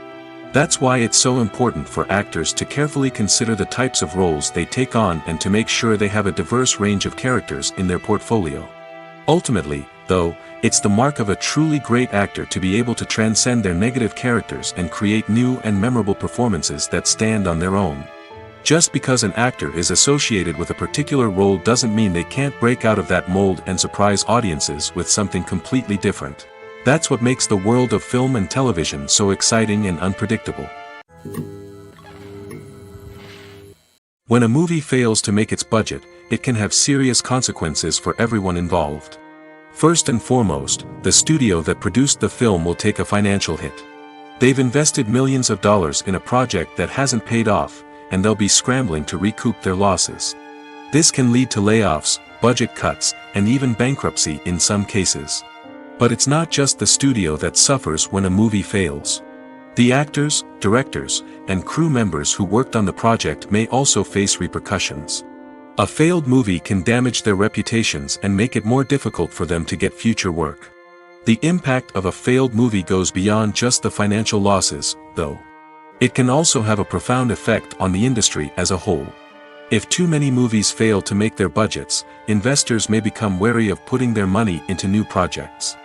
That's why it's so important for actors to carefully consider the types of roles they take on and to make sure they have a diverse range of characters in their portfolio. Ultimately, though, it's the mark of a truly great actor to be able to transcend their negative characters and create new and memorable performances that stand on their own. Just because an actor is associated with a particular role doesn't mean they can't break out of that mold and surprise audiences with something completely different. That's what makes the world of film and television so exciting and unpredictable. When a movie fails to make its budget, it can have serious consequences for everyone involved. First and foremost, the studio that produced the film will take a financial hit. They've invested millions of dollars in a project that hasn't paid off, and they'll be scrambling to recoup their losses. This can lead to layoffs, budget cuts, and even bankruptcy in some cases. But it's not just the studio that suffers when a movie fails. The actors, directors, and crew members who worked on the project may also face repercussions. A failed movie can damage their reputations and make it more difficult for them to get future work. The impact of a failed movie goes beyond just the financial losses, though. It can also have a profound effect on the industry as a whole. If too many movies fail to make their budgets, investors may become wary of putting their money into new projects.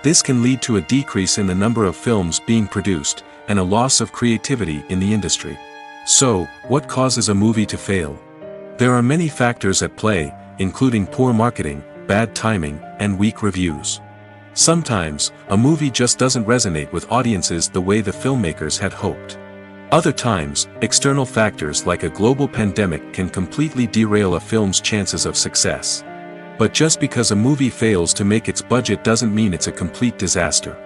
This can lead to a decrease in the number of films being produced, and a loss of creativity in the industry. So, what causes a movie to fail? There are many factors at play, including poor marketing, bad timing, and weak reviews. Sometimes, a movie just doesn't resonate with audiences the way the filmmakers had hoped. Other times, external factors like a global pandemic can completely derail a film's chances of success. But just because a movie fails to make its budget doesn't mean it's a complete disaster.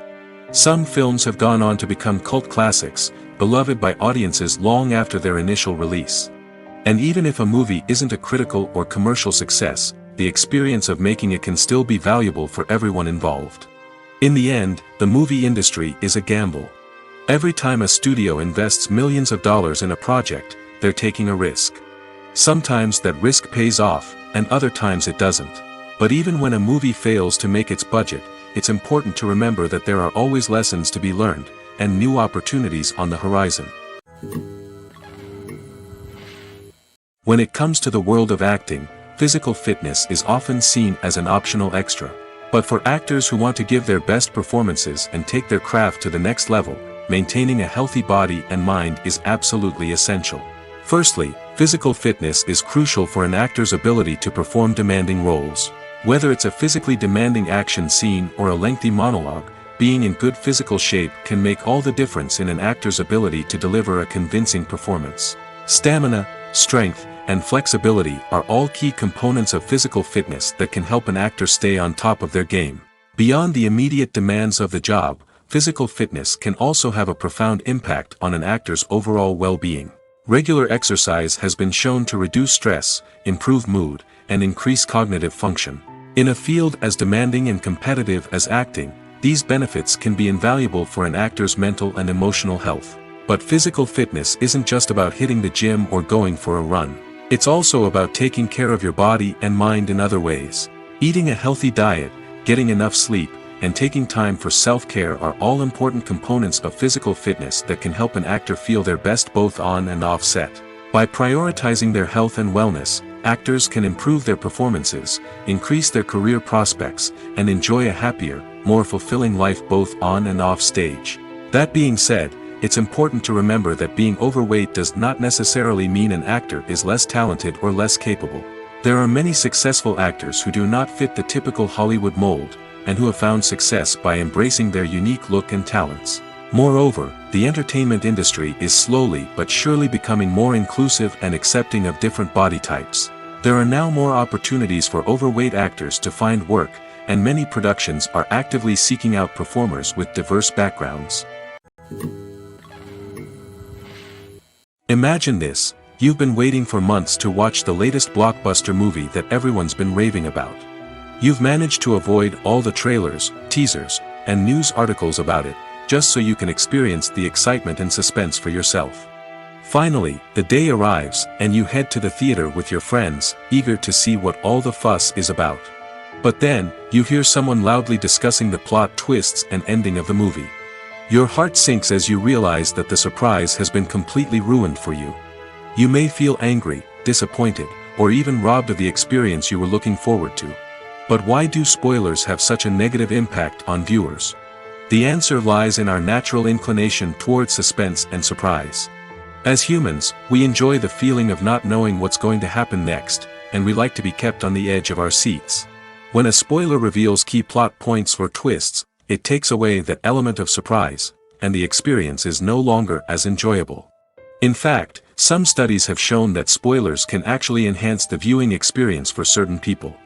Some films have gone on to become cult classics, beloved by audiences long after their initial release. And even if a movie isn't a critical or commercial success, the experience of making it can still be valuable for everyone involved. In the end, the movie industry is a gamble. Every time a studio invests millions of dollars in a project, they're taking a risk. Sometimes that risk pays off, and other times it doesn't. But even when a movie fails to make its budget, it's important to remember that there are always lessons to be learned, and new opportunities on the horizon. When it comes to the world of acting, physical fitness is often seen as an optional extra. But for actors who want to give their best performances and take their craft to the next level, maintaining a healthy body and mind is absolutely essential. Firstly, physical fitness is crucial for an actor's ability to perform demanding roles. Whether it's a physically demanding action scene or a lengthy monologue, being in good physical shape can make all the difference in an actor's ability to deliver a convincing performance. Stamina, strength, and flexibility are all key components of physical fitness that can help an actor stay on top of their game. Beyond the immediate demands of the job, physical fitness can also have a profound impact on an actor's overall well-being. Regular exercise has been shown to reduce stress, improve mood, and increase cognitive function. In a field as demanding and competitive as acting, these benefits can be invaluable for an actor's mental and emotional health. But physical fitness isn't just about hitting the gym or going for a run. It's also about taking care of your body and mind in other ways. Eating a healthy diet, getting enough sleep, and taking time for self-care are all important components of physical fitness that can help an actor feel their best both on and off set. By prioritizing their health and wellness, actors can improve their performances, increase their career prospects, and enjoy a happier, more fulfilling life both on and off stage. That being said, it's important to remember that being overweight does not necessarily mean an actor is less talented or less capable. There are many successful actors who do not fit the typical Hollywood mold, and who have found success by embracing their unique look and talents. Moreover, the entertainment industry is slowly but surely becoming more inclusive and accepting of different body types. There are now more opportunities for overweight actors to find work, and many productions are actively seeking out performers with diverse backgrounds. Imagine this: you've been waiting for months to watch the latest blockbuster movie that everyone's been raving about. You've managed to avoid all the trailers, teasers, and news articles about it, just so you can experience the excitement and suspense for yourself. Finally, the day arrives, and you head to the theater with your friends, eager to see what all the fuss is about. But then, you hear someone loudly discussing the plot twists and ending of the movie. Your heart sinks as you realize that the surprise has been completely ruined for you. You may feel angry, disappointed, or even robbed of the experience you were looking forward to. But why do spoilers have such a negative impact on viewers? The answer lies in our natural inclination toward suspense and surprise. As humans, we enjoy the feeling of not knowing what's going to happen next, and we like to be kept on the edge of our seats. When a spoiler reveals key plot points or twists, it takes away that element of surprise, and the experience is no longer as enjoyable. In fact, some studies have shown that spoilers can actually enhance the viewing experience for certain people.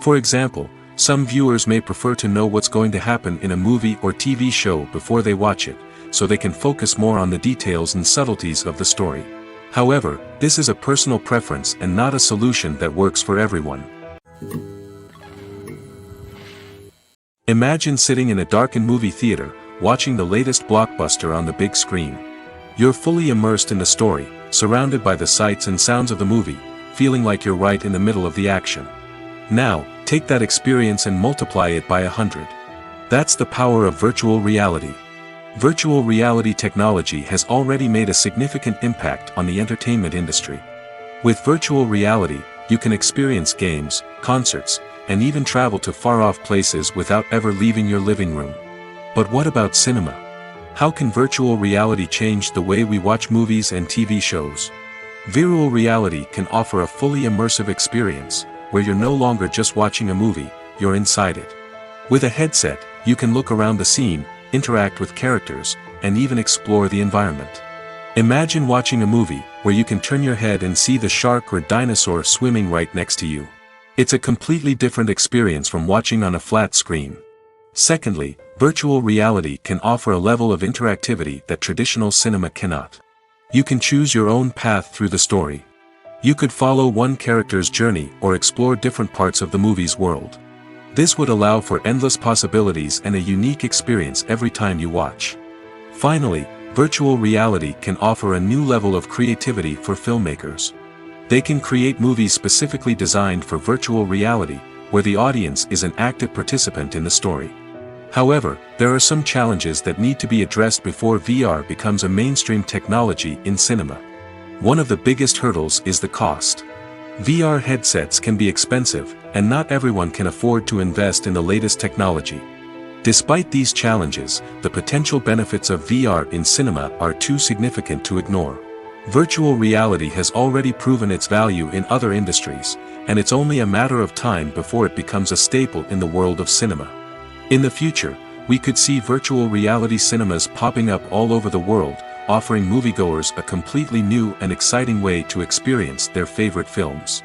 For example, some viewers may prefer to know what's going to happen in a movie or TV show before they watch it, so they can focus more on the details and subtleties of the story. However, this is a personal preference and not a solution that works for everyone. Imagine sitting in a darkened movie theater, watching the latest blockbuster on the big screen. You're fully immersed in the story, surrounded by the sights and sounds of the movie, feeling like you're right in the middle of the action. Now, take that experience and multiply it by 100. That's the power of virtual reality. Virtual reality technology has already made a significant impact on the entertainment industry. With virtual reality, you can experience games, concerts, and even travel to far-off places without ever leaving your living room. But what about cinema? How can virtual reality change the way we watch movies and TV shows? Virtual reality can offer a fully immersive experience, where you're no longer just watching a movie, you're inside it. With a headset, you can look around the scene, interact with characters, and even explore the environment. Imagine watching a movie where you can turn your head and see the shark or dinosaur swimming right next to you. It's a completely different experience from watching on a flat screen. Secondly, virtual reality can offer a level of interactivity that traditional cinema cannot. You can choose your own path through the story. You could follow one character's journey or explore different parts of the movie's world. This would allow for endless possibilities and a unique experience every time you watch. Finally, virtual reality can offer a new level of creativity for filmmakers. They can create movies specifically designed for virtual reality, where the audience is an active participant in the story. However, there are some challenges that need to be addressed before VR becomes a mainstream technology in cinema. One of the biggest hurdles is the cost. VR headsets can be expensive, and not everyone can afford to invest in the latest technology. Despite these challenges, the potential benefits of VR in cinema are too significant to ignore. Virtual reality has already proven its value in other industries, and it's only a matter of time before it becomes a staple in the world of cinema. In the future, we could see virtual reality cinemas popping up all over the world, offering moviegoers a completely new and exciting way to experience their favorite films.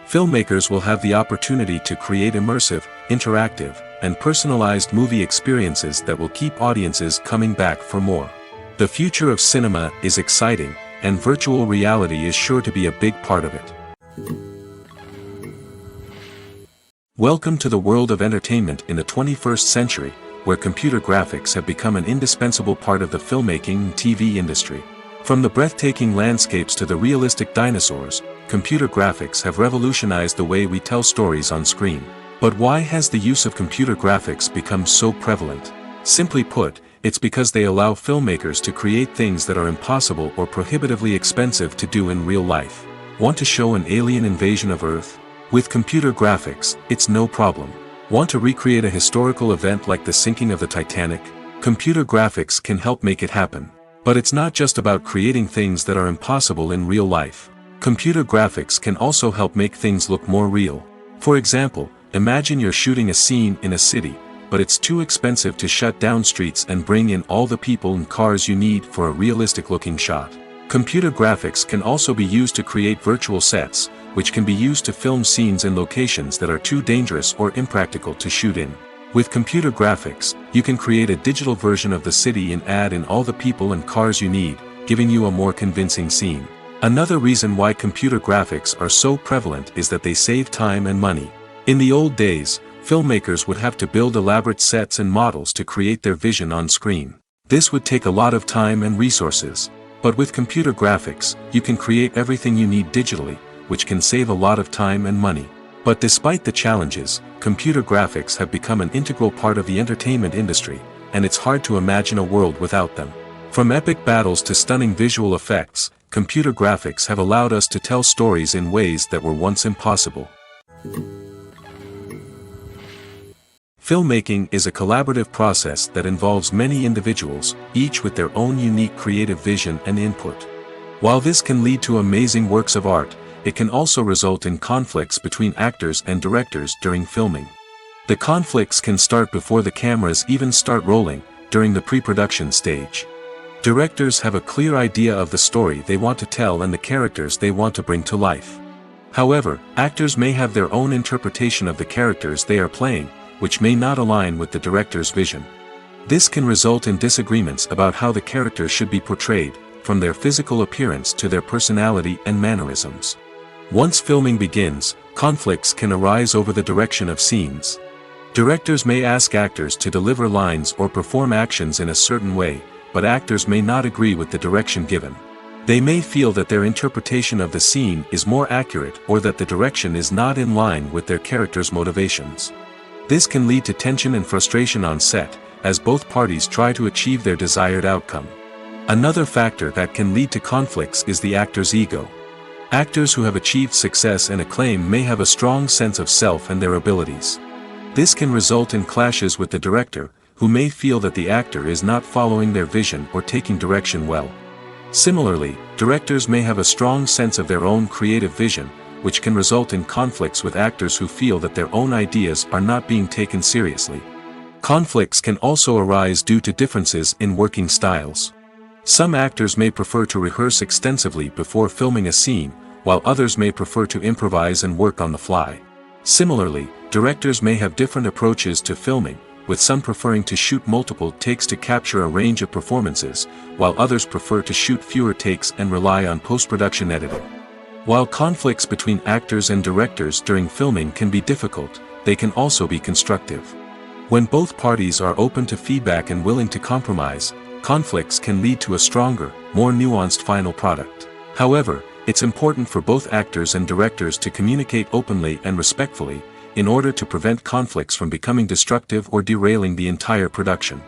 Filmmakers will have the opportunity to create immersive, interactive, and personalized movie experiences that will keep audiences coming back for more. The future of cinema is exciting, and virtual reality is sure to be a big part of it. Welcome to the world of entertainment in the 21st century, where computer graphics have become an indispensable part of the filmmaking and TV industry. From the breathtaking landscapes to the realistic dinosaurs, computer graphics have revolutionized the way we tell stories on screen. But why has the use of computer graphics become so prevalent? Simply put, it's because they allow filmmakers to create things that are impossible or prohibitively expensive to do in real life. Want to show an alien invasion of Earth? With computer graphics, it's no problem. Want to recreate a historical event like the sinking of the Titanic? Computer graphics can help make it happen. But it's not just about creating things that are impossible in real life. Computer graphics can also help make things look more real. For example, imagine you're shooting a scene in a city, but it's too expensive to shut down streets and bring in all the people and cars you need for a realistic-looking shot. Computer graphics can also be used to create virtual sets, which can be used to film scenes in locations that are too dangerous or impractical to shoot in. With computer graphics, you can create a digital version of the city and add in all the people and cars you need, giving you a more convincing scene. Another reason why computer graphics are so prevalent is that they save time and money. In the old days, filmmakers would have to build elaborate sets and models to create their vision on screen. This would take a lot of time and resources. But with computer graphics, you can create everything you need digitally, which can save a lot of time and money. But despite the challenges, computer graphics have become an integral part of the entertainment industry, and it's hard to imagine a world without them. From epic battles to stunning visual effects, computer graphics have allowed us to tell stories in ways that were once impossible. Filmmaking is a collaborative process that involves many individuals, each with their own unique creative vision and input. While this can lead to amazing works of art, it can also result in conflicts between actors and directors during filming. The conflicts can start before the cameras even start rolling, during the pre-production stage. Directors have a clear idea of the story they want to tell and the characters they want to bring to life. However, actors may have their own interpretation of the characters they are playing, which may not align with the director's vision. This can result in disagreements about how the characters should be portrayed, from their physical appearance to their personality and mannerisms. Once filming begins, conflicts can arise over the direction of scenes. Directors may ask actors to deliver lines or perform actions in a certain way, but actors may not agree with the direction given. They may feel that their interpretation of the scene is more accurate or that the direction is not in line with their character's motivations. This can lead to tension and frustration on set, as both parties try to achieve their desired outcome. Another factor that can lead to conflicts is the actor's ego. Actors who have achieved success and acclaim may have a strong sense of self and their abilities. This can result in clashes with the director, who may feel that the actor is not following their vision or taking direction well. Similarly, directors may have a strong sense of their own creative vision, which can result in conflicts with actors who feel that their own ideas are not being taken seriously. Conflicts can also arise due to differences in working styles. Some actors may prefer to rehearse extensively before filming a scene, while others may prefer to improvise and work on the fly. Similarly, directors may have different approaches to filming, with some preferring to shoot multiple takes to capture a range of performances, while others prefer to shoot fewer takes and rely on post-production editing. While conflicts between actors and directors during filming can be difficult, they can also be constructive. When both parties are open to feedback and willing to compromise, conflicts can lead to a stronger, more nuanced final product. However, it's important for both actors and directors to communicate openly and respectfully, in order to prevent conflicts from becoming destructive or derailing the entire production.